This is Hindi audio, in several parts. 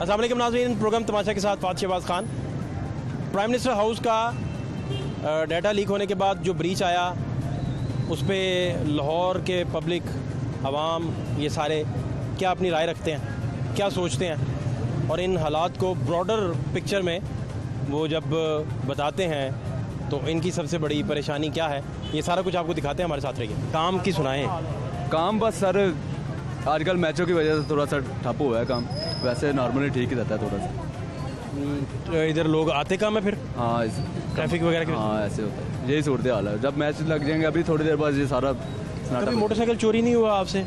अस्सलाम वालेकुम नाज़रीन, प्रोग्राम तमाशा के साथ फात Shahbaz Khan. Prime minister house का डाटा लीक होने के बाद जो ब्रीच आया उस पर लाहौर के पब्लिक, आवाम, ये सारे क्या अपनी राय रखते हैं, क्या सोचते हैं, और इन हालात को ब्रॉडर पिक्चर में वो जब बताते हैं तो इनकी सबसे बड़ी परेशानी क्या है, ये सारा कुछ आपको दिखाते हैं। हमारे साथ रहिए। काम की सुनाएं। काम बस सर आजकल मैचों की वजह से थोड़ा सा ठप हुआ है काम, वैसे नॉर्मली ठीक ही रहता है थोड़ा सा। तो इधर लोग आते कम है फिर? हाँ, ट्रैफिक वगैरह की? हाँ, ऐसे होता है, यही सूरत हाल है। जब मैच लग जाएंगे अभी थोड़ी देर बाद ये सारा कभी मोटरसाइकिल चोरी नहीं हुआ आपसे?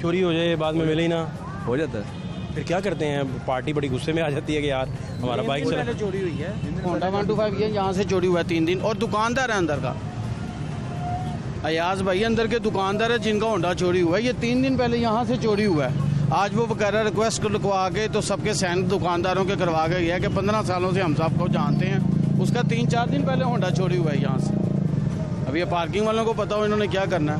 चोरी हो जाए बाद में मिले ही ना, हो जाता है। फिर क्या करते हैं? पार्टी बड़ी गुस्से में आ जाती है कि यार हमारा बाइक चला। चोरी हुई है होंडा 125 ये यहाँ से चोरी हुआ है 3 दिन, और दुकानदार है अंदर का, अयाज भाई अंदर के दुकानदार है जिनका होंडा चोरी हुआ है। ये 3 दिन पहले यहाँ से चोरी हुआ है। आज वो वगैरह रिक्वेस्ट लिखवा के तो सबके सैन दुकानदारों के करवा के गया कि 15 सालों से हम सबको जानते हैं। उसका 3-4 दिन पहले होंडा चोरी हुआ है यहाँ से। अब ये पार्किंग वालों को पता हो इन्होंने क्या करना है।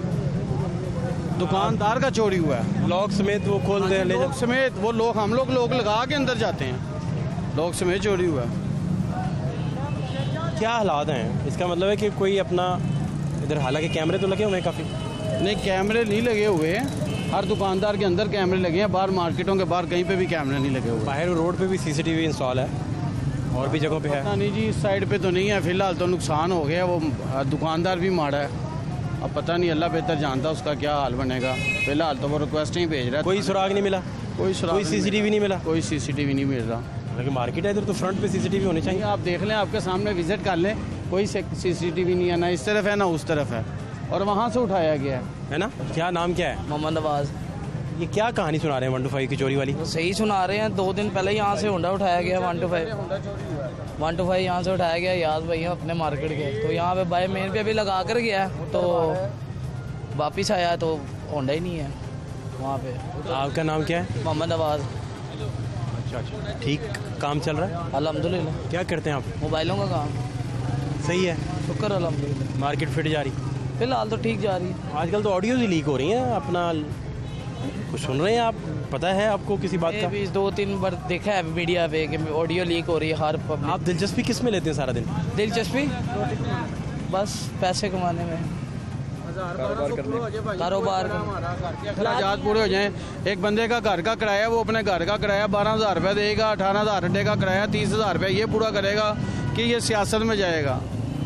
दुकानदार का चोरी हुआ है, लॉक समेत वो खोल दे ले लोग समेत वो लोग, हम लोग लगा के अंदर जाते हैं, लोग समेत चोरी हुआ है। क्या हालात हैं? इसका मतलब है कि कोई अपना इधर, हालांकि कैमरे तो लगे हुए हैं काफ़ी। नहीं, कैमरे नहीं लगे हुए हैं, हर दुकानदार के अंदर कैमरे लगे हैं, बाहर मार्केटों के बाहर कहीं पे भी कैमरे नहीं लगे हुए। बाहर रोड पे भी सीसीटीवी इंस्टॉल है और भी जगहों पे है? पता नहीं जी, इस साइड पे तो नहीं है फिलहाल, तो नुकसान हो गया, वो दुकानदार भी माड़ा है। अब पता नहीं, अल्लाह बेहतर जानता उसका क्या हाल बनेगा। फिलहाल तो वो रिक्वेस्ट ही भेज रहा है। कोई सुराग नहीं मिला? कोई सीसीटीवी नहीं मिला? कोई सीसीटीवी नहीं मिल रहा। लेकिन मार्केट है इधर, तो फ्रंट पे सीसीटीवी होने चाहिए। आप देख लें, आपके सामने विजिट कर लें, कोई सीसीटीवी नहीं है, ना इस तरफ है ना उस तरफ है, और वहाँ से उठाया गया है ना। क्या नाम क्या है? मोहम्मद नवाज। ये क्या कहानी सुना रहे हैं 125 की चोरी वाली? सही सुना रहे हैं। 2 दिन पहले यहाँ से होंडा उठाया गया 125 यहाँ से उठाया गया याद भैया अपने मार्केट के, तो यहाँ पे बाय मेन पे भी लगा कर गया, तो वापिस आया तो होंडा ही नहीं है वहाँ पे। आपका नाम क्या है? मोहम्मद नवाज। अच्छा, ठीक काम चल रहा है अल्हम्दुलिल्लाह। क्या करते हैं आप? मोबाइलों का काम। सही है, शुक्र अल्हम्दुलिल्लाह। मार्केट फिट जा रही? फिलहाल तो ठीक जा रही है। आजकल तो ऑडियोज ही लीक हो रही हैं, अपना कुछ सुन रहे हैं आप? पता है आपको किसी बात का? 2-3 बार देखा है मीडिया पे कि ऑडियो लीक हो रही है हर पब्लिक। आप दिलचस्पी किस में लेते हैं सारा दिन? दिलचस्पी बस पैसे कमाने में, कारोबार अखराजात पूरे हो जाएं। एक बंदे का घर का किराया, वो अपने घर का किराया 12,000 रुपये देगा, 18,000 अड्डे का किराया 30,000 रुपये, ये पूरा करेगा कि ये सियासत में जाएगा।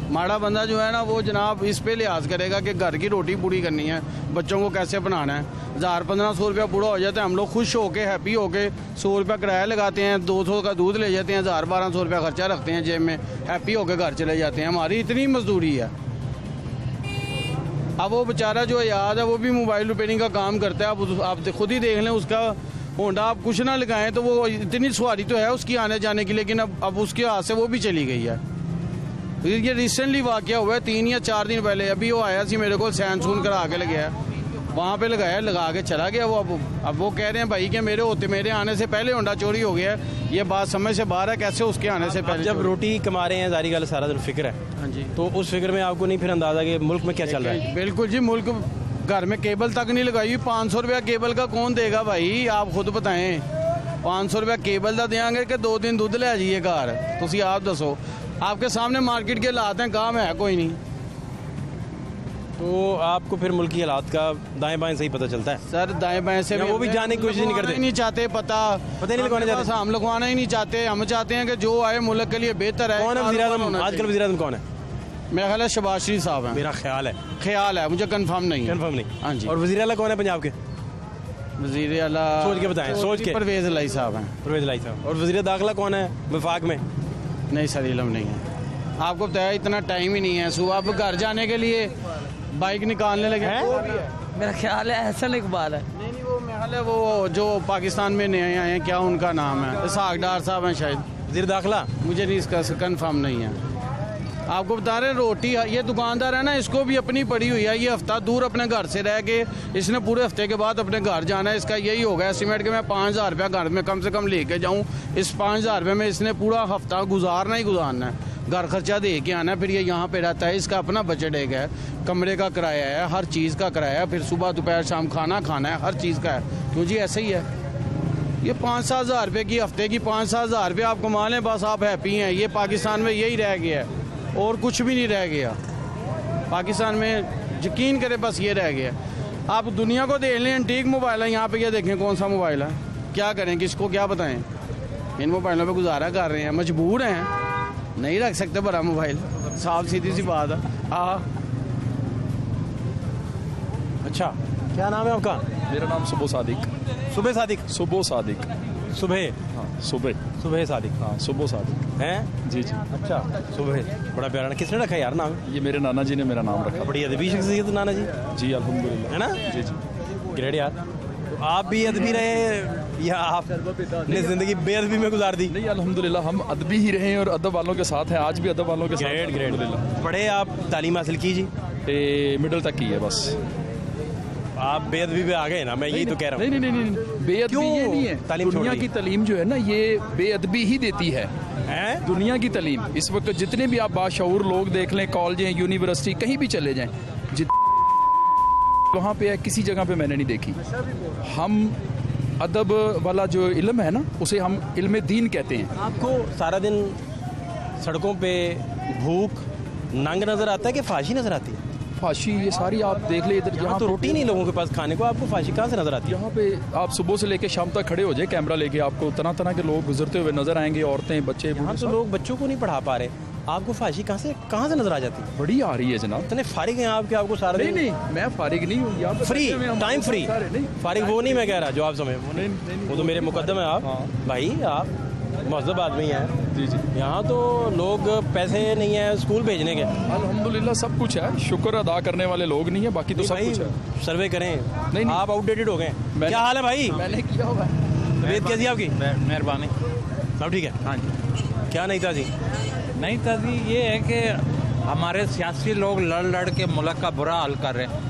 माड़ा बंदा जो है ना, वो जनाब इस पे लिहाज करेगा कि घर की रोटी पूरी करनी है, बच्चों को कैसे बनाना है। 1,000-1,500 रुपया पूरा हो जाता है, हम लोग खुश होके हैप्पी होके 100 रुपया किराया लगाते हैं, 200 का दूध ले जाते हैं, 1,000-1,200 रुपया खर्चा रखते हैं जेब में, हैप्पी होके घर चले जाते हैं। हमारी इतनी मजदूरी है। अब वो बेचारा जो याद है वो भी मोबाइल रिपेयरिंग का काम करता है। आप खुद ही देख लें, उसका होंडा आप कुछ ना लगाएं तो वो इतनी सवारी तो है उसकी आने जाने की, लेकिन अब उसके हाथ से वो भी चली गई है। ये रिसेंटली वाकया हुआ है 3 या 4 दिन पहले। अभी वो आया सी मेरे को, सैन सून करा के लगाया, वहाँ पे लगाया, लगा के चला गया वो। अब वो कह रहे हैं भाई कि मेरे आने से पहले होंडा चोरी हो गया है। ये बात समझ से बाहर है, कैसे उसके आने से पहले। जब रोटी कमा रहे हैं, जारी गल सारा दिन फिक्र है। हाँ जी, तो उस फिक्र में आपको नहीं फिर अंदाजा कि मुल्क में क्या चल रहा है? बिल्कुल जी, मुल्क घर में केबल तक नहीं लगाई हुई। 500 रुपया केबल का कौन देगा भाई, आप खुद बताएं। 500 रुपया केबल का देंगे कि 2 दिन दूध ले जाइए घर, तुम आप दसो। आपके सामने मार्केट के हालात हैं, काम है कोई नहीं। तो आपको फिर मुल्क की हालात का दाएं बाएं सही पता चलता है? सर दाएं बाएं से वो भी जाने की कोशिश नहीं करते? नहीं चाहते, पता ही नहीं लगवाना चाहते। हम लगवाना ही नहीं चाहते। हम चाहते हैं कि जो आए मुल्क के लिए बेहतर है। कौन है वज़ीर आज़म आजकल? वज़ीर आज़म कौन है? मेरा ख्याल है शहबाज शरीफ साहब हैं। मेरा ख्याल है, मुझे कंफर्म नहीं नहीं। हाँ जी। और वज़ीर आला कौन है पंजाब के? वज़ीर आला सोच के बताएं, सोच के। परवेज़ इलाही साहब हैं। परवेज़ इलाही साहब। और वज़ीर दाखिला कौन है वफाक में? नहीं सर, इल्म नहीं है। आपको बताया इतना टाइम ही नहीं है। सुबह आप घर जाने के लिए बाइक निकालने लगे हैं? मेरा ख्याल है एहसन इकबाल है। नहीं, वो मेरा ख्याल है वो जो पाकिस्तान में नए आए हैं, क्या उनका नाम है, इसहाक डार साहब हैं शायद। वज़ीर दाखिला? मुझे नहीं इसका कंफर्म नहीं है। आपको बता रहे रोटी, ये दुकानदार है ना, इसको भी अपनी पड़ी हुई है। ये हफ्ता दूर अपने घर से रह के इसने पूरे हफ्ते के बाद अपने घर जाना है। इसका यही होगा एस्टिमेट कि मैं 5,000 रुपया घर में कम से कम लेके जाऊँ। इस 5,000 रुपये में इसने पूरा हफ्ता गुजारना ही गुजारना है, घर खर्चा दे के आना। फिर ये यहाँ पे रहता है, इसका अपना बजट एक है, कमरे का किराया है, हर चीज़ का किराया है, फिर सुबह दोपहर शाम खाना खाना है, हर चीज़ का है। क्यों जी, ऐसे ही है। ये 5-7 हज़ार रुपये की हफ्ते की 5-7 हज़ार रुपये आप कमा लें, बस आप हैप्पी हैं। ये पाकिस्तान में यही रह गया है और कुछ भी नहीं रह गया पाकिस्तान में, यकीन करें बस ये रह गया। आप दुनिया को देख लें, एंटीक मोबाइल है, यहाँ पे ये देखें कौन सा मोबाइल है, क्या करें, किसको क्या बताएं। इन मोबाइलों पे गुजारा कर रहे हैं, मजबूर हैं, नहीं रख सकते बड़ा मोबाइल, साफ सीधी सी बात है। हाँ। अच्छा, क्या नाम है आपका? मेरा नाम सुबह सादिक। सुबह सादिक? सुबह सादिक। सुबह? हाँ सुबह। सुबह सादिक। हाँ सुबह सादिक हैं? जी जी। अच्छा, सुबह, बड़ा प्यारा। किसने रखा यार नाम? ये मेरे नाना जी ने मेरा नाम रखा। बड़ी अदबी शख्सियत नाना जी। जी अल्हम्दुलिल्लाह। है ना? जी जी। ग्रेट यार। तो आप भी अदबी रहे या आपने जिंदगी बेअदबी में गुजार दी? नहीं अल्हम्दुलिल्लाह, हम अदबी ही रहे हैं और अदब वालों के साथ हैं, आज भी अदब वालों के साथ। Great great. अल्हम्दुलिल्लाह। पढ़े आप, तालीम हासिल की जी? मिडिल तक की है बस। आप बेअदबी पे आ गए ना, मैं यही तो कह रहा हूँ। नहीं नहीं नहीं नहीं, बेअदबी क्यों ये नहीं है। तालीम छोड़ दुनिया दी? की तालीम जो है ना, ये बेअदबी ही देती है। हैं? दुनिया की तालीम इस वक्त जितने भी आप बाशऊर लोग देख लें, कॉलेजें, यूनिवर्सिटी, कहीं भी चले जाएं, वहाँ पे है, किसी जगह पे मैंने नहीं देखी। हम अदब वाला जो इल्म है ना, उसे हम इल्म दीन कहते हैं। आपको सारा दिन सड़कों पे भूख नंग नजर आता है कि फाशी नजर आती है? फाशी ये सारी आप देख ले इधर, यहाँ तो रोटी नहीं लोगों के पास खाने को, आपको फाशी कहाँ से नजर आती है? यहाँ पे आप सुबह से लेके शाम तक खड़े हो जाए, कैमरा लेके आपको तरह तरह के लोग गुजरते हुए नजर आएंगे, औरतें, बच्चे, यहाँ तो लोग बच्चों को नहीं पढ़ा पा रहे, आपको फाशी कहाँ से नजर आ जाती है? बड़ी आ रही है जनाब। इतने फारिग हैं आपके, आपको सारा नहीं दिन नहीं, मैं फारिग नहीं हूँ, यहाँ पे फ्री बैठे हुए हम टाइम फ्री। सारे नहीं, फारिग वो नहीं मैं कह रहा जो आप समझ, नहीं, वो तो मेरे मुकद्दम है आप। हाँ। भाई आप महज़ब आदमी हैं। जी जी। यहाँ तो लोग पैसे नहीं है स्कूल भेजने के। अल्हम्दुलिल्लाह सब कुछ है, शुक्र अदा करने वाले लोग नहीं है, बाकी तो सब भाई कुछ है। सर्वे करें, नहीं। आप आउटडेटेड हो गए। क्या हाल है भाई? मैंने किया हुआ है। तबीयत कैसी है आपकी? मेहरबानी। सब ठीक है? हाँ जी। क्या नहीं था जी? नहीं था जी, ये है कि हमारे सियासी लोग लड़ लड़ के मुल्क का बुरा हाल कर रहे हैं,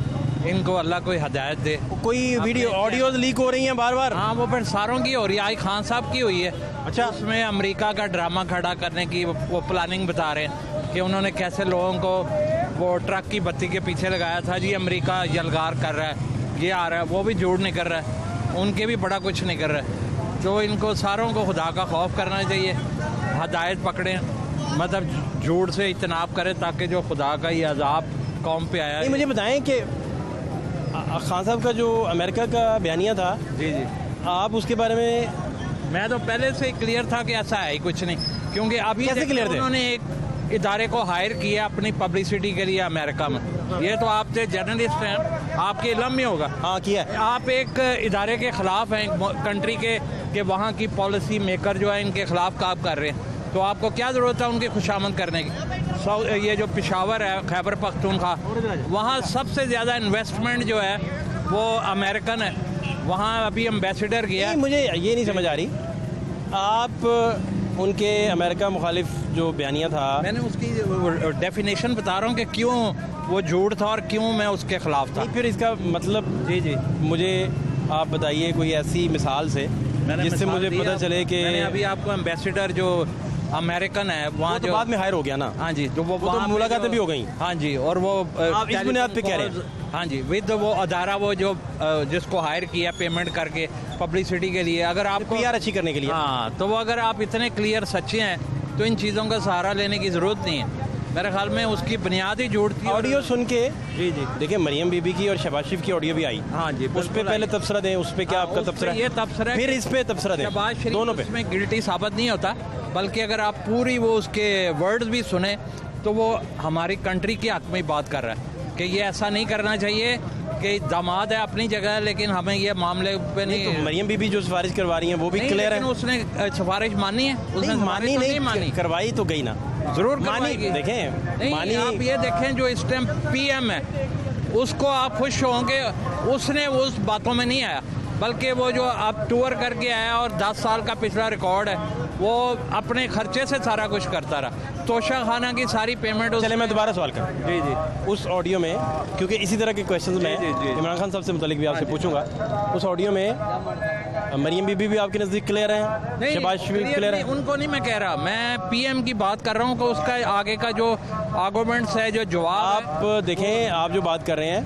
इनको अल्लाह कोई हिदायत दे। कोई वीडियो ऑडियोज लीक हो रही हैं बार बार? हाँ, वो फिर सारों की हो रही है, आई खान साहब की हुई है। अच्छा। उसमें अमेरिका का ड्रामा खड़ा करने की वो प्लानिंग बता रहे हैं कि उन्होंने कैसे लोगों को वो ट्रक की बत्ती के पीछे लगाया था जी, अमेरिका यलगार कर रहा है, ये आ रहा है, वो भी झूठ नहीं कर रहा है, उनके भी बड़ा कुछ नहीं कर रहा है। तो इनको सारों को खुदा का खौफ करना चाहिए, हदायत पकड़ें, मतलब झूठ से इज्तनाब करें, ताकि जो खुदा का ये अजाब कौम पे आया नहीं, मुझे बताएं कि खान साहब का जो अमेरिका का बयानिया था, जी जी, आप उसके बारे में मैं तो पहले से क्लियर था कि ऐसा है ही कुछ नहीं, क्योंकि अभी कैसे क्लियर थे? उन्होंने एक इदारे को हायर किया अपनी पब्लिसिटी के लिए अमेरिका में। ये तो आप जर्नलिस्ट हैं, आपके इल्म में होगा। हाँ किया है। आप एक इदारे के खिलाफ हैं, कंट्री के वहाँ की पॉलिसी मेकर जो है इनके खिलाफ काम कर रहे हैं, तो आपको क्या ज़रूरत है उनकी खुशामद करने की? ये जो पेशावर है, खैबर पख्तूनख्वा, वहाँ सबसे ज़्यादा इन्वेस्टमेंट जो है वो अमेरिकन है, वहाँ अभी एम्बेसडर गया। नहीं, मुझे ये नहीं समझ आ रही, आप उनके अमेरिका मुखालिफ जो बयानिया था, मैंने उसकी डेफिनेशन बता रहा हूँ कि क्यों वो झूठ था और क्यों मैं उसके खिलाफ था। नहीं, फिर इसका मतलब जी जी, मुझे आप बताइए कोई ऐसी मिसाल से जिससे मुझे पता चले कि मैंने अभी आपको एम्बेसडर जो अमेरिकन है वहाँ तो जो बाद में हायर हो गया ना। हाँ जी, तो वो तो वहाँ पे मुलाकातें जो- भी हो गई। हाँ जी, और वो आप इस बुनियाद पे कह रहे हैं? हाँ जी, विद वो अदारा वो जो जिसको हायर किया पेमेंट करके पब्लिसिटी के लिए, अगर आपको पीआर अच्छी करने के लिए। हाँ, तो वो अगर आप इतने क्लियर सच्चे हैं तो इन चीज़ों का सहारा लेने की ज़रूरत नहीं है। मेरे ख्याल में उसकी बुनियाद ही झूठ थी। ऑडियो सुन के जी जी, देखिए, मरियम बीबी की और शहबाज शरीफ की ऑडियो भी आई। हाँ जी, उस पे बिल्कुल पहले आई। तबसरा दें, उस पे क्या आपका उस पे तबसरा? ये तबसरा है फिर कि इस पे तबसरा दें, शहबाज शरीफ दोनों पे। उसमें गिल्टी साबित नहीं होता, बल्कि अगर आप पूरी वो उसके वर्ड्स भी सुने तो वो हमारी कंट्री के हक में बात कर रहा है कि ये ऐसा नहीं करना चाहिए, कि दामाद है अपनी जगह, लेकिन हमें ये मामले पे नहीं, तो मरियम बीबी जो सिफारिश करवा रही हैं वो भी नहीं, क्लियर है। लेकिन उसने सिफारिश मानी है, उसने नहीं, मानी सिफारिश तो नहीं, मानी, करवाई तो गई ना। जरूर मानी, करवाएगी। देखें, नहीं, मानी। आप ये देखें जो इस टाइम पीएम है उसको आप खुश होंगे, उसने उस बातों में नहीं आया, बल्कि वो जो अब टूर करके आया और 10 साल का पिछला रिकॉर्ड है, वो अपने खर्चे से सारा कुछ करता रहा। तोशा खाना की सारी पेमेंट चले मैं दोबारा सवाल कर, जी जी, उस ऑडियो में, क्योंकि इसी तरह के क्वेश्चंस मैं इमरान खान साहब से मुतालिक भी आपसे पूछूंगा, उस ऑडियो में मरियम बीबी भी आपके नज़दीक क्लियर है, शहबाज शरीफ क्लियर है? उनको नहीं मैं कह रहा, मैं पीएम की बात कर रहा हूँ कि उसका आगे का जो आर्गूमेंट्स है, जो जवाब है, आप देखें, आप जो बात कर रहे हैं,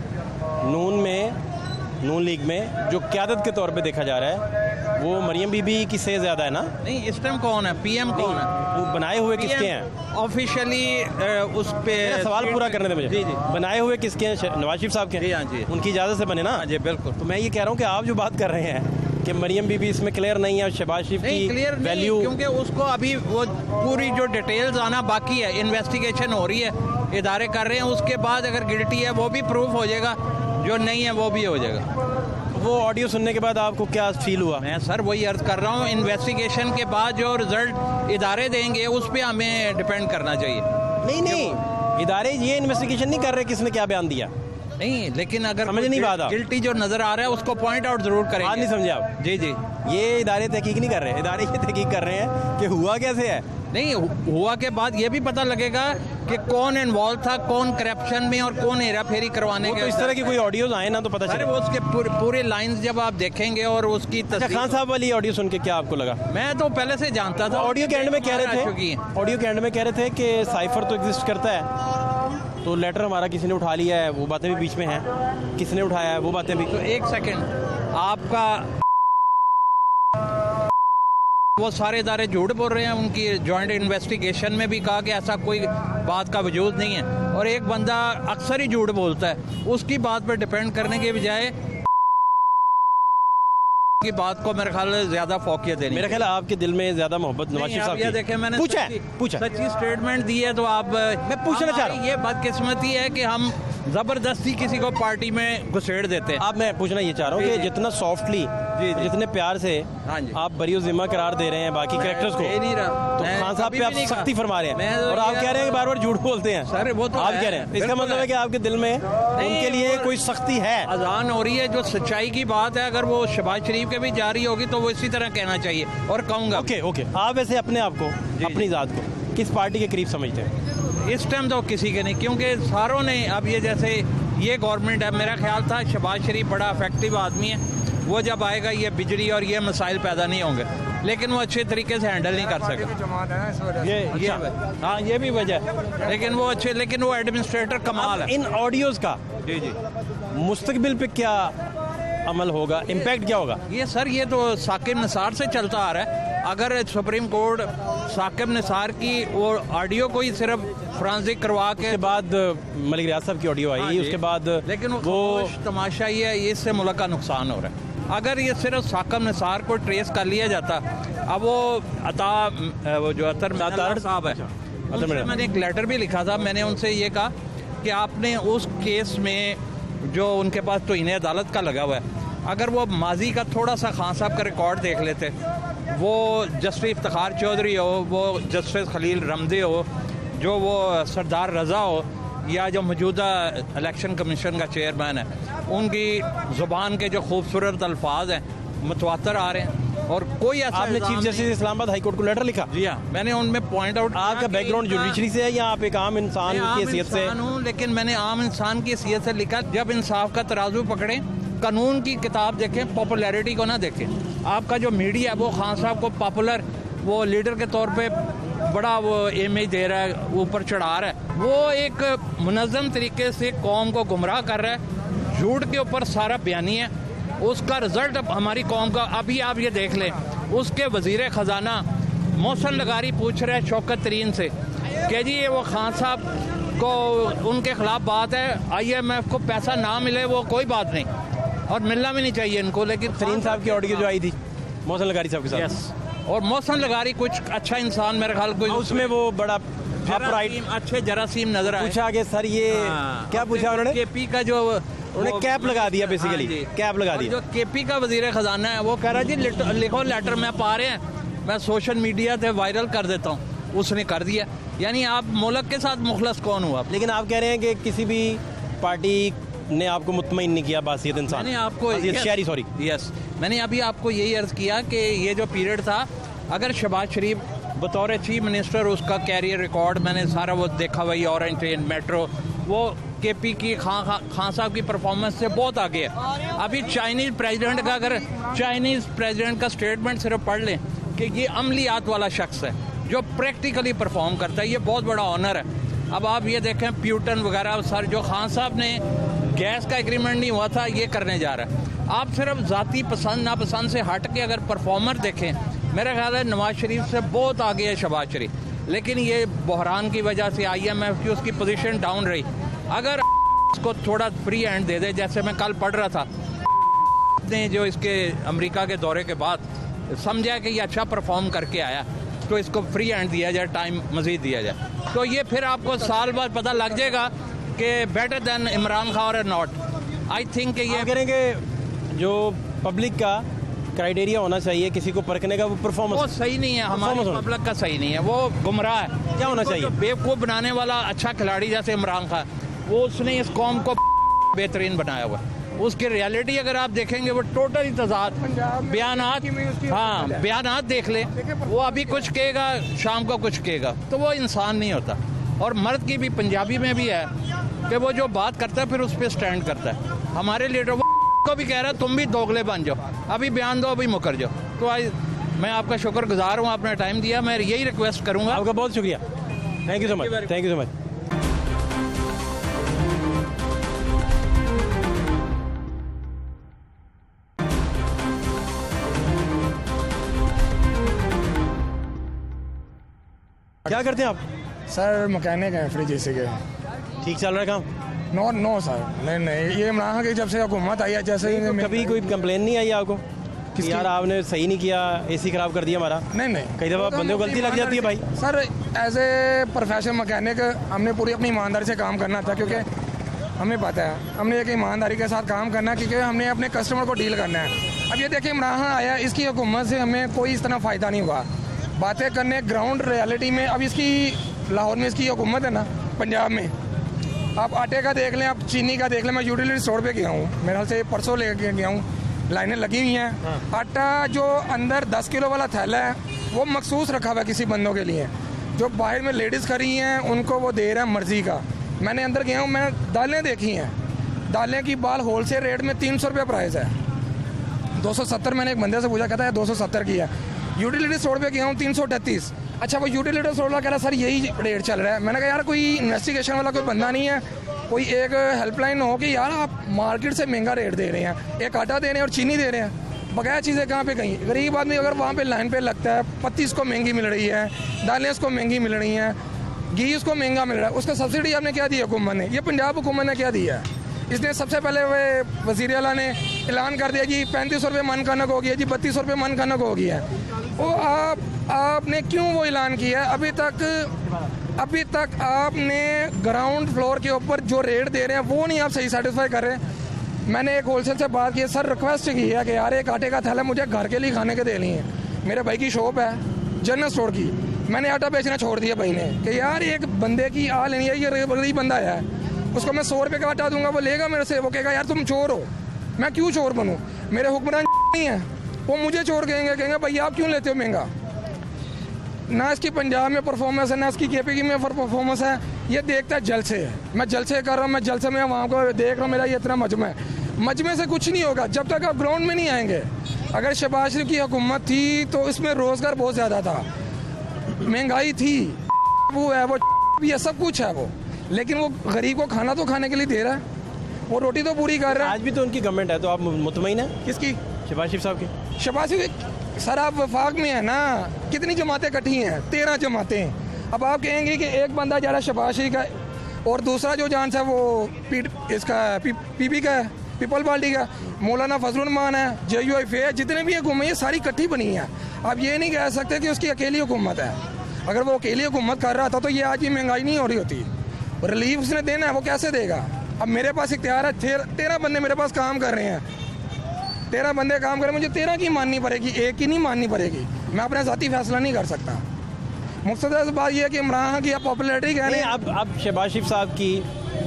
नून लीग में जो क़यादत के तौर पे देखा जा रहा है वो मरियम बीबी किससे ज़्यादा है ना? नहीं, इस टाइम कौन है? पीएम कौन है? वो बनाए हुए किसके हैं? ऑफिशियली उस पे मेरा सवाल पूरा करने दे मुझे। जी जी बनाए हुए किसके हैं? नवाज शरीफ साहब के? जी हाँ जी। उनकी इजाज़त से बने ना? हाँ जी बिल्कुल। तो मैं ये कह रहा हूँ कि आप जो बात कर रहे हैं कि मरियम बीबी इसमें क्लियर नहीं है और शहबाज शरीफ नहीं, की क्लियर वैल्यू, क्योंकि उसको अभी वो पूरी जो डिटेल्स आना बाकी है, इन्वेस्टिगेशन हो रही है, इदारे कर रहे हैं, उसके बाद अगर गिल्टी है वो भी प्रूफ हो जाएगा, जो नहीं है वो भी हो जाएगा। वो ऑडियो सुनने के बाद आपको क्या फील हुआ? मैं सर वही अर्ज कर रहा हूँ, इन्वेस्टिगेशन के बाद जो रिजल्ट इदारे देंगे उस पर हमें डिपेंड करना चाहिए। नहीं, इदारे ये इन्वेस्टिगेशन नहीं कर रहे किसने क्या बयान दिया। नहीं, लेकिन अगर समझ नहीं बात आप। गिल्टी जो नजर आ रहा है उसको पॉइंट आउट जरूर करेंगे। बात नहीं समझे आप? जी जी। ये इदारे तहकीक नहीं कर रहे, इदारे ये तहकीक कर रहे हैं कि हुआ कैसे है। नहीं, हुआ के बाद ये भी पता लगेगा कि कौन इन्वॉल्व था, कौन करप्शन में और कौन हेरा फेरी करवाने वो के। तो इस तरह की कोई ऑडियोज आए ना तो पता अरे चले। वो उसके पूरे लाइंस जब आप देखेंगे और उसकी अच्छा, तस्वीर। खान साहब वाली ऑडियो सुन के क्या आपको लगा? मैं तो पहले से जानता था। ऑडियो के एंड में कह आ रहे चुकी थे, हैं। ऑडियो के एंड में कह रहे थे कि साइफर तो एग्जिस्ट करता है, तो लेटर हमारा किसी ने उठा लिया है, वो बातें भी बीच में हैं, किसने उठाया है वो बातें भी। तो एक सेकंड, आपका वो सारे इदारे झूठ बोल रहे हैं। उनकी जॉइंट इन्वेस्टिगेशन में भी कहा कि ऐसा कोई बात का वजूद नहीं है, और एक बंदा अक्सर ही झूठ बोलता है, उसकी बात पर डिपेंड करने के बजाय की बात को मेरे ख्याल में ज्यादा फोकियत देनी। मेरा ख्याल है आपके दिल में ज्यादा मोहब्बत नवाज शरीफ साहब ये की। देखें, मैंने पूछा सच्ची स्टेटमेंट दी है, तो आप मैं पूछना चाह रहा हूं। ये बदकिस्मती है कि हम जबरदस्ती किसी को पार्टी में घुसेड़ देते हैं। आप, मैं पूछना ये चाह रहा हूँ कि जितना सॉफ्टली, जितने प्यार से हाँ जी। आप बरी जिम्मा करार दे रहे हैं बाकी कैरेक्टर्स को, दे नहीं रहा। तो मैं खान साहब कभी पे भी नहीं आप कहा। सख्ती फरमा रहे मैं हैं, तो और आप ये- कह रहे हैं कि बार बार झूठ बोलते हैं। सर वो तो आप है, कह रहे हैं, इसका बिल्कुल मतलब है कि आपके दिल में उनके लिए वो- कोई सख्ती है। अजान हो रही है, जो सच्चाई की बात है, अगर वो शहबाज शरीफ के भी जारी होगी तो वो इसी तरह कहना चाहिए, और कहूँगा। ओके, आप वैसे अपने आप को, अपनी ज़ात को किस पार्टी के करीब समझते हैं? इस टाइम तो किसी के नहीं, क्योंकि सारों ने अब ये जैसे ये गवर्नमेंट है, मेरा ख्याल था शहबाज शरीफ बड़ा इफेक्टिव आदमी है, वो जब आएगा ये बिजली और ये मसाइल पैदा नहीं होंगे, लेकिन वो अच्छे तरीके से हैंडल नहीं कर सका। ये हाँ, ये भी वजह है, लेकिन वो एडमिनिस्ट्रेटर कमाल है। इन ऑडियोज का जी जी। मुस्तकबिल पे क्या अमल होगा, इम्पैक्ट क्या होगा? ये सर, ये तो साकिब निसार से चलता आ रहा है। अगर सुप्रीम कोर्ट साकिब निसार की वो ऑडियो को ही सिर्फ फॉरेंसिक करवा के उसके बाद मलिक रियाज साहब की ऑडियो आई, उसके बाद लेकिन वो तमाशा ये है, इससे मुल्क का नुकसान हो रहा है। अगर ये सिर्फ साकिब निसार को ट्रेस कर लिया जाता, अब वो वो जो अतर साहब है, उनसे मैंने एक लेटर भी लिखा था, मैंने उनसे ये कहा कि आपने उस केस में जो उनके पास तो इन्हें अदालत का लगा हुआ है, अगर वो माजी का थोड़ा सा खान साहब का रिकॉर्ड देख लेते, वो जस्टिस इफ्तिखार चौधरी हो, वो जस्टिस खलील रमदे हो, जो वो सरदार रज़ा हो, या जो मौजूदा इलेक्शन कमीशन का चेयरमैन है, उनकी ज़ुबान के जो खूबसूरत अल्फाज हैं मुतवातर आ रहे हैं, और कोई ऐसा आपने chief justice Islamabad high court को लेटर लिखा? जी हाँ, मैंने उनमें पॉइंट आउट। आपका बैकग्राउंड जुडिशरी से है या आप एक आम इंसान की हैसियत से? हूँ, लेकिन मैंने आम इंसान की हैसियत से लिखा, जब इंसाफ का तराजू पकड़े, कानून की किताब देखें, पॉपुलैरिटी को ना देखें। आपका जो मीडिया वो खान साहब को पॉपुलर, वो लीडर के तौर पे बड़ा वो इमेज दे रहा है, ऊपर चढ़ा रहा है, वो एक मुनज़्ज़म तरीके से कौम को गुमराह कर रहा है, झूठ के ऊपर सारा बयानी है। उसका रिजल्ट अब हमारी कौम का, अभी आप ये देख लें, उसके वज़ीर ख़जाना मोहसिन लगारी पूछ रहे हैं शौकत तरीन से कि जी ये वो खान साहब को उनके खिलाफ बात है, IMF को पैसा ना मिले वो कोई बात नहीं, और मिलना भी नहीं चाहिए इनको, लेकिन तरीन साहब की ऑडियो जो आई थी मोहसिन लगारी साहब के साथ, यस, और मोहसिन लगारी कुछ अच्छा इंसान मेरे ख्याल कोई उसमें वो बड़ा अपराइट अच्छे जरासीम नजर आए। पूछा कि सर ये क्या पूछा उन्होंने? केपी का जो उन्होंने कैप लगा दिया, बेसिकली कैप लगा दिया। जो केपी का वजीर खजाना है वो कह रहा है जी लिखो लेटर, मैं पा रहे हैं, मैं सोशल मीडिया पे वायरल कर देता हूँ, उसने कर दिया। यानी आप मुल्क के साथ मुखलस कौन हुआ? लेकिन आप कह रहे हैं कि किसी भी पार्टी ने आपको मुतमईन नहीं किया बासियत इंसान, मैंने आपको शहरी, सॉरी, यस, मैंने अभी आपको यही अर्ज किया कि ये जो पीरियड था, अगर शहबाज शरीफ बतौर चीफ मिनिस्टर, उसका कैरियर रिकॉर्ड मैंने सारा वो देखा, वही ऑरेंज ट्रेन, मेट्रो, वो केपी की खान साहब की परफॉर्मेंस से बहुत आगे है। अभी चाइनीज़ प्रेसिडेंट का, अगर चाइनीज़ प्रेसिडेंट का स्टेटमेंट सिर्फ पढ़ लें कि ये अमलियात वाला शख्स है जो प्रैक्टिकली परफॉर्म करता है, ये बहुत बड़ा ऑनर है। अब आप ये देखें, प्यूटन वगैरह सर, जो खान साहब ने गैस का एग्रीमेंट नहीं हुआ था, ये करने जा रहा है। आप सिर्फ ज़ाती पसंद नापसंद से हट के अगर परफॉर्मर देखें, मेरा ख्याल है नवाज शरीफ से बहुत आगे है शहबाज शरीफ, लेकिन ये बहरान की वजह से IMF की उसकी पोजीशन डाउन रही। अगर इसको थोड़ा फ्री हैंड दे दे, जैसे मैं कल पढ़ रहा था, ने जो इसके अमेरिका के दौरे के बाद समझा कि ये अच्छा परफॉर्म करके आया, तो इसको फ्री हैंड दिया जाए, टाइम मज़ीद दिया जाए, तो ये फिर आपको साल बाद पता लग जाएगा कि बेटर देन इमरान खान और नॉट। आई थिंक ये ये करेंगे जो पब्लिक का क्राइटेरिया होना चाहिए किसी को परखने का, वो वो परफॉर्मेंस सही नहीं है, हमारे Performance होना। पब्लिक का सही नहीं है, वो गुमराह है। क्या होना उसको चाहिए? जो बेवकूफ़ बनाने वाला अच्छा खिलाड़ी जैसे इमरान खान, वो उसने इस कौम को बेहतरीन बनाया हुआ है। उसकी रियलिटी अगर आप देखेंगे वो टोटल ही तजाद बयानात, हाँ बयानात देख लें, वो अभी कुछ कहेगा शाम को कुछ कहेगा, तो वो इंसान नहीं होता। और मर्द की भी पंजाबी में भी है कि वो जो बात करता है फिर उस पर स्टैंड करता है। हमारे लीडर वो को भी कह रहा है तुम भी दोगले बन जाओ, अभी बयान दो, अभी मुकर जाओ। तो आज मैं आपका शुक्रगुजार हूँ, आपने टाइम दिया। मैं यही रिक्वेस्ट करूँगा। आपका बहुत शुक्रिया, thank you so much, thank you so much. क्या करते हैं आप? सर मैकेनिक हैं फ्रिज एसी के। ठीक चल रहा है काम? नो सर, नहीं ये इमरान खान की जब से हुकूमत आई है, जैसे ही कभी कोई कंप्लेन नहीं आई आपको कि यार आपने सही नहीं किया, AC खराब कर दिया हमारा? नहीं कई दफ़ा बंदे को गलती लग जाती है भाई। Sir as a professional mechanic हमने पूरी अपनी ईमानदारी से काम करना था, क्योंकि हमें पता है हमने एक ईमानदारी के साथ काम करना है, क्योंकि हमने अपने कस्टमर को डील करना है। अब ये देखिए इमरान खान आया, इसकी हुकूमत से हमें कोई इस तरह फ़ायदा नहीं हुआ। बातें करने ग्राउंड रियलिटी में, अब इसकी लाहौर में इसकी हुकूमत है ना, पंजाब में आप आटे का देख लें, आप चीनी का देख लें। मैं यूटिलिटी स्टोर पे गया हूँ, मेरे ख्याल से परसों ले गया हूँ, लाइनें लगी हुई हैं। आटा जो अंदर 10 किलो वाला थैला है वो मखसूस रखा हुआ है किसी बंदों के लिए, जो बाहर में लेडीज़ खड़ी हैं उनको वो दे रहा है मर्जी का। मैंने अंदर गया हूँ, मैंने दालें देखी हैं, दालें की बाल होलसेल रेट में 300 रुपये प्राइस है, 270। मैंने एक बंदे से पूछा, कहता है 270 की है। यूटिलिटी स्टोर पे गया हूँ 338। अच्छा, वो यूटिलिटी स्टोर वाला कह रहा सर यही रेट चल रहा है। मैंने कहा यार कोई इन्वेस्टिगेशन वाला कोई बंदा नहीं है, कोई एक हेल्पलाइन हो कि यार आप मार्केट से महंगा रेट दे रहे हैं, एक आटा दे रहे हैं और चीनी दे रहे हैं, बकाया चीज़ें कहाँ पे गई? गरीब आदमी अगर वहाँ पे लाइन पे लगता है, पत्ती उसको महंगी मिल रही है, दालें उसको महंगी मिल रही हैं, घी उसको महंगा मिल रहा है, उसका सब्सिडी आपने क्या दी हुकूमत ने? ये पंजाब हुकूमत ने क्या दिया है? इसने सबसे पहले वे वज़ीर आला ने ऐलान कर दिया जी 3500 रुपये मन कनक हो गया जी, 3200 रुपये मन कनक हो गया है। वो आपने क्यों वो ऐलान किया? अभी तक आपने ग्राउंड फ्लोर के ऊपर जो रेट दे रहे हैं वो नहीं आप सही सेटिस्फाई कर रहे। मैंने एक होलसेल से बात की, सर रिक्वेस्ट की है कि यार एक आटे का थैला मुझे घर के लिए खाने के देनी है। मेरे भाई की शॉप है जनरल स्टोर की, मैंने आटा बेचना छोड़ दिया भाई ने कि यार एक बंदे की आ लेनी है, ये गरीब बंदा है, उसको मैं 100 रुपये का आटा दूंगा, वो लेगा मेरे से, वो कहेगा यार तुम चोर हो। मैं क्यों चोर बनूँ? मेरे हुक्मरान नहीं है, वो मुझे चोर कहेंगे भैया आप क्यों लेते हो महंगा? ना इसकी पंजाब में परफॉर्मेंस है, ना इसकी KPK में परफॉर्मेंस है। ये देखता है जलसे है, मैं जलसे कर रहा हूँ, मैं जलसे में वहाँ को देख रहा हूँ, मेरा ये इतना मजमा है। मजमे से कुछ नहीं होगा जब तक आप ग्राउंड में नहीं आएंगे। अगर शहबाज शरीफ की हुकूमत थी तो इसमें रोज़गार बहुत ज़्यादा था, महंगाई थी, वो है, वो भी है, सब कुछ है वो, लेकिन वो गरीब को खाना तो खाने के लिए दे रहा है, वो रोटी तो पूरी कर रहा है। आज भी तो उनकी गवर्नमेंट है, तो आप मुतमईन हैं? किसकी? शहबाज शरीफ साहब की। शहबाज शरीफ सर आप वफाक में है ना, कितनी जमातें इकट्ठी हैं? 13 जमातें। अब आप कहेंगे कि एक बंदा जा रहा है शहबाज शरीफ का और दूसरा जो जान है वो PP का है, पीपल पार्टी का, मौलाना फजलुर रहमान है, JUIF है, जितने भी हुकूमत ये सारी इकट्ठी बनी है। आप ये नहीं कह सकते कि उसकी अकेली हुकूमत है। अगर वो अकेली हुकूमत कर रहा था तो ये आज भी महंगाई नहीं हो रही होती। रिलीफ उसने देना है, वो कैसे देगा? अब मेरे पास इख्तियार है, 13 बंदे मेरे पास काम कर रहे हैं, 13 बंदे काम कर रहे हैं, मुझे 13 की माननी पड़ेगी, एक की नहीं माननी पड़ेगी। मैं अपना ज़ाती फैसला नहीं कर सकता। मुख्तसर बात यह है कि इमरान खान की पॉपुलैरिटी क्या है। अब शहबाज शरीफ साहब की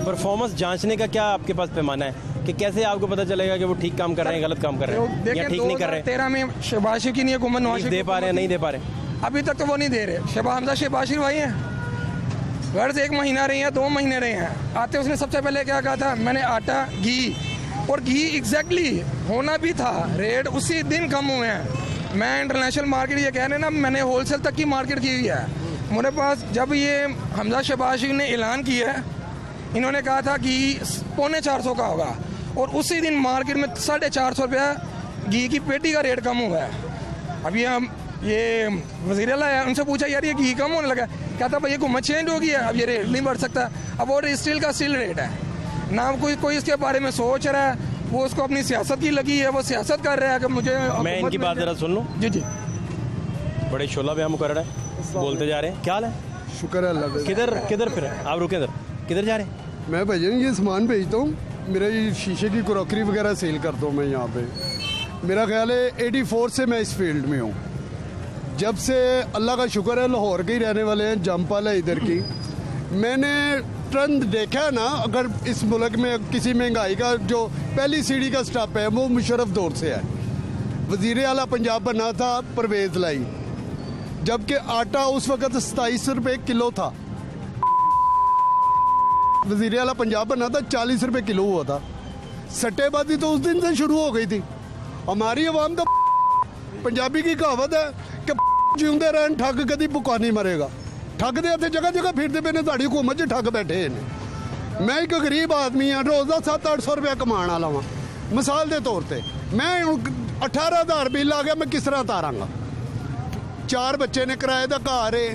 परफॉर्मेंस जांचने का क्या आपके पास पैमाना है कि कैसे आपको पता चलेगा कि वो ठीक काम कर रहे हैं, गलत काम कर रहे हैं, या ठीक नहीं कर रहे हैं? 13 में शहबाज शरीफ की नहीं हुकूमत, नवाज शरीफ दे पा रहे हैं, नहीं दे पा रहे? अभी तक तो वो नहीं दे रहे। शहबाज शरीफ भाई हैं, घर से 1 महीना रहे हैं, 2 महीने रहे हैं, आते उसने सबसे पहले क्या कहा था, मैंने आटा घी, और घी एग्जैक्टली होना भी था, रेट उसी दिन कम हुए हैं। मैं इंटरनेशनल मार्केट ये कह रहे हैं ना, मैंने होलसेल तक की मार्केट की हुई है। मेरे पास जब ये हमजा शहबाज शरीफ ने ऐलान किया है इन्होंने कहा था कि 350 का होगा, और उसी दिन मार्केट में 450 रुपया घी की पेटी का रेट कम हुआ है। अभी हम ये वज़ीर आला है, उनसे पूछा यार ये घी कम होने लगा, कहता भाई ये हुकूमत चेंज हो गई है, अब ये रेट नहीं बढ़ सकता। अब वो स्टील का स्टील रेट है ना, कोई इसके बारे में सोच रहा है, वो उसको अपनी सियासत की लगी है, वो सियासत कर रहा है कि मुझे मैं इनकी बात ज़रा सुन लूँ। जी जी, बड़े शोला बयान कर रहा है, बोलते जा रहे हैं, क्या हाल है? शुक्र है अल्लाह का। किधर फिर आप रुके, किधर जा रहे हैं? मैं भजन ये सामान भेजता हूँ, मेरा ये शीशे की क्रॉकरी वगैरह सेल करता हूँ मैं यहाँ पे। मेरा ख्याल है 84 से मैं इस फील्ड में हूँ। जब से अल्लाह का शुक्र है, लाहौर के ही रहने वाले हैं, जमपाल है इधर की। मैंने ट्रेंड देखा है ना, अगर इस मुल्क में किसी महंगाई का जो पहली सीढ़ी का स्टेप है वो मुशर्रफ दौर से है। वज़ीर आला पंजाब बना था परवेज़ लाई, जबकि आटा उस वक़्त 27 रुपये किलो था। वज़ीर आला पंजाब बना था 40 रुपये किलो हुआ था। सट्टेबाजी तो उस दिन से शुरू हो गई थी। हमारी अवाम तो पंजाबी की कहावत है कि जिंदे रहन ठग कदी भुखा नहीं मरेगा। ठग दे इतने जगह जगह फिरते पे ने, साड़ी हुकूमत च ठग बैठे हैं। मैं एक गरीब आदमी हाँ, रोज़ का 700-800 रुपया कमाने वाला हाँ। मिसाल के तौर पर मैं 18,000 बिल आ गया, मैं किस तरह तारांगा? 4 बच्चे ने किराए का घर है।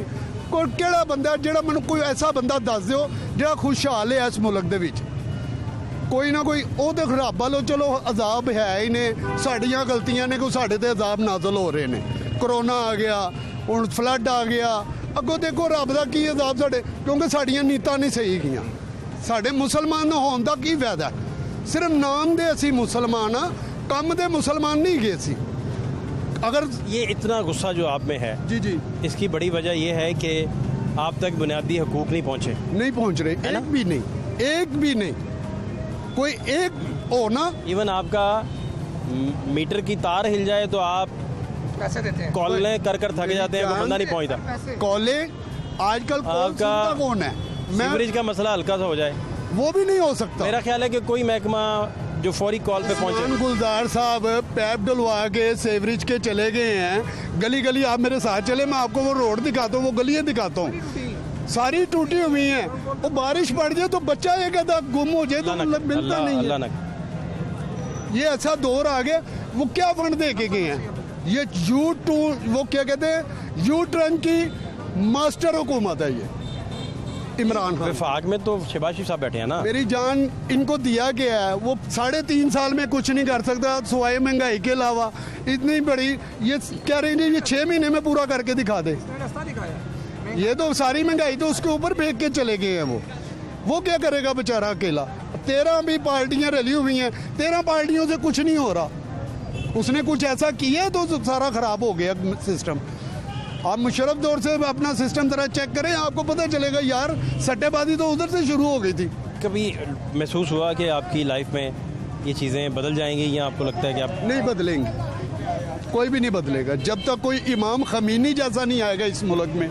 कोई केड़ा बंदा जेड़ा मैनूं कोई ऐसा बंदा दस दिओ जेड़ा खुशहाल है इस मुल्क दे विच? कोई ना कोई। वो तो रब वालों चलो अजाब है ही ने, साड़ियाँ गलतियाँ ने कोई साढ़े ते अजाब नाजल हो रहे ने। कोरोना आ गया, हुण फ्लड आ गया, अगों देखो रब दा की अजाब साढ़े, क्योंकि साड़ियाँ नीतां नहीं सही गईयां। साढ़े मुसलमान होने का की फायदा? सिर्फ नाम दे असी मुसलमान हाँ, कम दे मुसलमान नहीं गए सी। अगर ये इतना गुस्सा जो आप में है, जी जी, इसकी बड़ी वजह यह है कि आप तक बुनियादी हकूक नहीं पहुँचे। नहीं पहुँच रहे, है ना? एक भी नहीं, एक भी नहीं। कोई एक हो ना, इवन आपका मीटर की तार हिल जाए तो आप पैसे देते हैं। कॉलें कर थक जाते हैं, कोई बंदा नहीं पहुँचता। कॉले आजकल कॉल आपका सुनता कौन है? सीवरेज का मसला हल्का सा हो जाए, वो भी नहीं हो सकता। मेरा ख्याल है कि कोई महकमा जो फौरी कॉल पे मान पहुंचे। गुलजार साहब पैप डलवा के सेवरेज के चले गए हैं, गली गली आप मेरे साथ चले, मैं आपको वो रोड दिखाता हूँ, वो गलियाँ दिखाता हूँ, सारी टूटी हुई हैं। वो बारिश पड़ जाए तो बच्चा ये कहता गुम हो जाए तो मिलता नहीं है। ये ऐसा दौर आ गया। वो क्या फंड दे के गए हैं? ये वो क्या कहते हैं, यू टर्न की मास्टर हुकूमत है ये इमरान खान। विफाक में तो शहबाज शरीफ साहब बैठे हैं ना। मेरी जान इनको दिया गया है, वो 3.5 साल में कुछ नहीं कर सकता सिवाय महंगाई के अलावा। इतनी बड़ी ये कह रही है ये 6 महीने में पूरा करके दिखा दे। ये तो सारी महंगाई तो उसके ऊपर फेंक के चले गए हैं। वो क्या करेगा बेचारा अकेला? 13 भी पार्टियां रली हुई हैं, 13 पार्टियों से कुछ नहीं हो रहा। उसने कुछ ऐसा किया तो सारा खराब हो गया सिस्टम। आप मुशर्रफ दौर से अपना सिस्टम जरा चेक करें, आपको पता चलेगा यार सट्टेबाजी तो उधर से शुरू हो गई थी। कभी महसूस हुआ कि आपकी लाइफ में ये चीज़ें बदल जाएंगी, या आपको लगता है कि आप नहीं बदलेंगे? कोई भी नहीं बदलेगा जब तक कोई इमाम खमीनी जैसा नहीं आएगा इस मुल्क में।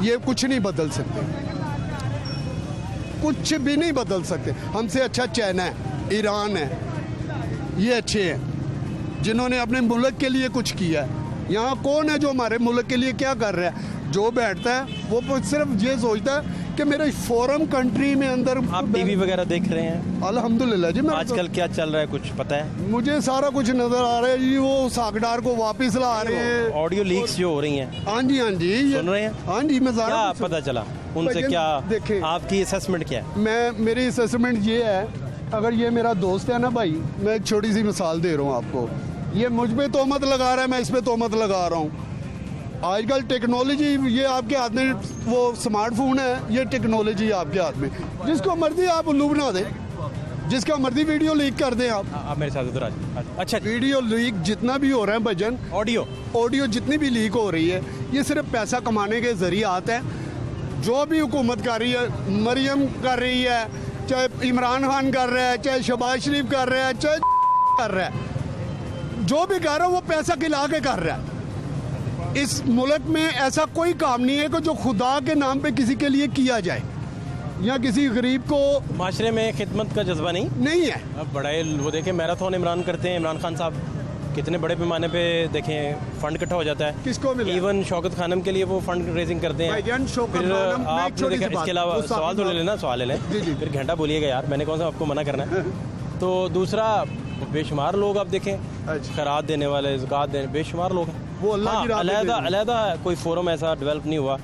ये कुछ नहीं बदल सकते, कुछ भी नहीं बदल सकते। हमसे अच्छा चाइना है, ईरान है, ये अच्छे हैं जिन्होंने अपने मुल्क के लिए कुछ किया है। यहाँ कौन है जो हमारे मुल्क के लिए क्या कर रहा है? जो बैठता है वो सिर्फ ये सोचता है कि मेरे फॉरेन कंट्री में अंदर। आप टीवी वगैरह देख रहे हैं? अल्हम्दुलिल्लाह जी। मैं आजकल क्या चल रहा है कुछ पता है? मुझे सारा कुछ नजर आ रहा है जी। वो सागडार को वापस ला रहे हैं, ऑडियो लीक्स जो हो रही हैं। हाँ जी हाँ जी, सुन रहे हैं? हाँ जी, मैं क्या सारा पता चला उनसे? भजन क्या देखे। आपकी असेसमेंट क्या है? मेरी असेसमेंट ये है, अगर ये मेरा दोस्त है ना भाई, मैं एक छोटी सी मिसाल दे रहा हूँ आपको। ये मुझ पे तोहमत लगा रहा है, मैं इस पे तोहमत लगा रहा हूँ। आजकल टेक्नोलॉजी, ये आपके हाथ में वो स्मार्टफोन है, ये टेक्नोलॉजी आपके हाथ में। जिसको मर्जी आप उल्लू बना दें, जिसका मर्जी वीडियो लीक कर दें आप मेरे साथ उधर अच्छा, वीडियो लीक जितना भी हो रहा है भजन, ऑडियो जितनी भी लीक हो रही है, ये सिर्फ पैसा कमाने के जरिए आता है। जो भी हुकूमत कर रही है, मरियम कर रही है, चाहे इमरान खान कर रहा है, चाहे शहबाज शरीफ कर रहा है, चाहे कर रहा है, जो भी कर रहा है वो पैसा खिला के कर रहा है। इस मुल्क में ऐसा कोई काम नहीं है कि जो खुदा के नाम पे किसी के लिए किया जाए या किसी गरीब को। माशरे में खिदमत का जज्बा नहीं है। अब बड़ा वो देखे मैराथन इमरान करते हैं, इमरान खान साहब कितने बड़े पैमाने पे देखें फंड इकट्ठा हो जाता है। किसको मिला? इवन शौकत खानम के लिए वो फंड रेजिंग करते हैं। भाईजान, शौकत फिर खानम में एक आपने छोटी देखा, सी बात, इसके अलावा वो सवाल तो ले लेना, सवाल ले लें, जी, जी। फिर घंटा बोलिएगा यार, मैंने कौन सा आपको मना करना है। तो दूसरा, बेशुमार लोग आप देखें अच्छा। खैरात देने वाले, ज़कात देने, बेशुमार लोग हैं। वो अल्लाह की राह पे दे रहे हैं। अलहदा कोई फोरम ऐसा डेवलप नहीं हुआ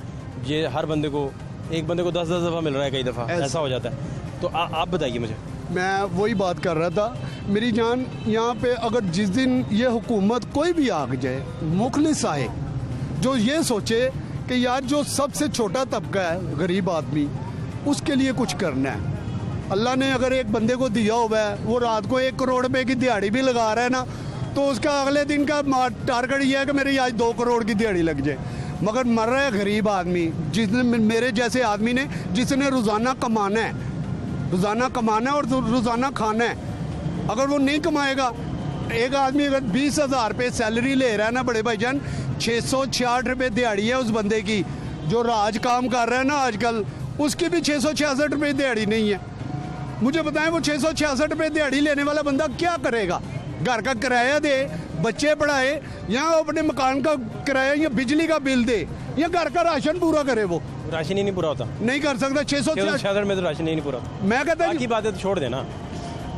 ये हर बंदे को, एक बंदे को 10-10 दफ़ा मिल रहा है, कई दफ़ा ऐसा हो जाता है। तो आप बताइए मुझे। मैं वही बात कर रहा था मेरी जान, यहाँ पे अगर जिस दिन ये हुकूमत कोई भी आ जाए, मुखलिस आए, जो ये सोचे कि यार जो सबसे छोटा तबका है गरीब आदमी, उसके लिए कुछ करना है। अल्लाह ने अगर एक बंदे को दिया हुआ है, वो रात को 1 करोड़ रुपए की दिहाड़ी भी लगा रहा है ना, तो उसका अगले दिन का टारगेट ये है कि मेरी आज 2 करोड़ की दिहाड़ी लग जाए। मगर मर रहा है गरीब आदमी, जिसने, मेरे जैसे आदमी ने, जिसने रोज़ाना कमाना है, रोज़ाना कमाना है और रोज़ाना खाना है। अगर वो नहीं कमाएगा, एक आदमी अगर 20,000 रुपये सैलरी ले रहा है ना बड़े भाईजान, 666 रुपये दिहाड़ी है उस बंदे की जो राज काम कर रहा है ना आजकल, उसकी भी 666 रुपये दिहाड़ी नहीं है। मुझे बताएं वो 666 रुपये दिहाड़ी लेने वाला बंदा क्या करेगा? घर का किराया दे, बच्चे पढ़ाए, या अपने मकान का किराया या बिजली का बिल दे, या घर का राशन पूरा करे। वो राशन ही नहीं पूरा होता, नहीं कर सकता। 666 में तो राशन ही नहीं पूरा होता। मैं कहता हूं बाकी बातें तो छोड़ देना,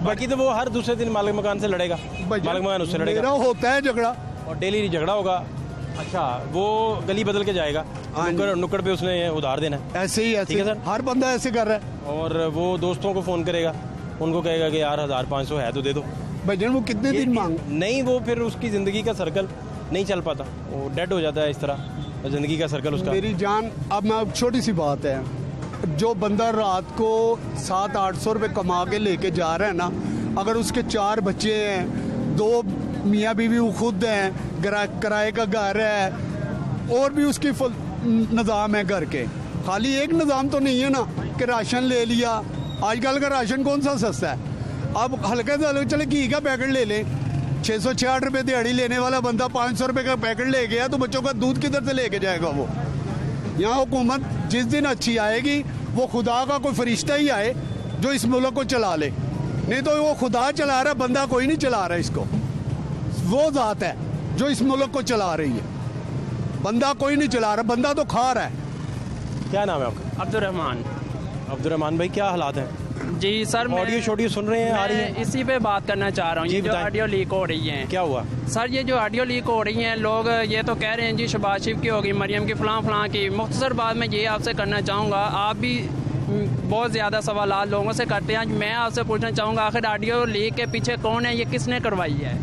बाकी तो वो हर दूसरे दिन मालिक मकान से लड़ेगा, मालिक मकान उससे मेरा लड़ेगा होता है झगड़ा, और डेली झगड़ा होगा। अच्छा, वो गली बदल के जाएगा, नुक्कड़ पे उसने उधार देना है। ऐसे ही, ठीक है ऐसे सर। हर बंदा ऐसे कर रहा है। और वो दोस्तों को फ़ोन करेगा, उनको कहेगा कि यार 1500 है तो दे दो। भाईजान वो कितने दिन मांग, नहीं, वो फिर उसकी ज़िंदगी का सर्कल नहीं चल पाता, वो डेड हो जाता है इस तरह ज़िंदगी का सर्कल उसका। मेरी जान, अब मैं छोटी सी बात है, जो बंदा रात को 700-800 रुपये कमा के लेके जा रहा है ना, अगर उसके 4 बच्चे हैं, 2 मियाँ बीवी वो खुद हैं, किराए का घर है, और भी उसकी फुल निज़ाम है घर के, खाली एक निज़ाम तो नहीं है ना कि राशन ले लिया। आजकल का राशन कौन सा सस्ता है? अब हल्के से हल्के चले घी का पैकेट ले लें, 666 रुपये दिहाड़ी लेने वाला बंदा 500 रुपये का पैकेट ले गया, तो बच्चों का दूध किधर से लेके जाएगा वो? यहाँ हुकूमत जिस दिन अच्छी आएगी, वो खुदा का कोई फरिश्ता ही आए जो इस मुल्क को चला ले, नहीं तो वो खुदा चला रहा, बंदा कोई नहीं चला रहा इसको। वो ज़ात है जो इस मुल्क को चला रही है, बंदा कोई नहीं चला रहा, बंदा तो खा रहा है। क्या नाम है आपका? अब्दुर्रहमान। अब्दुर्रहमान भाई, क्या हालात हैं? जी सर, ऑडियो शोडियो सुन रहे हैं, आ रही है? इसी पे बात करना चाह रहा हूँ। जी, ये जो बताएं। ऑडियो लीक हो रही है, क्या हुआ सर? ये जो ऑडियो लीक हो रही हैं, लोग ये तो कह रहे हैं जी शहबाज शरीफ की होगी, मरियम की, फलां की। मुख्तसर बात मैं ये आपसे करना चाहूँगा, आप भी बहुत ज़्यादा सवाल लोगों से करते हैं, मैं आपसे पूछना चाहूँगा, आखिर ऑडियो लीक के पीछे कौन है? ये किसने करवाई है?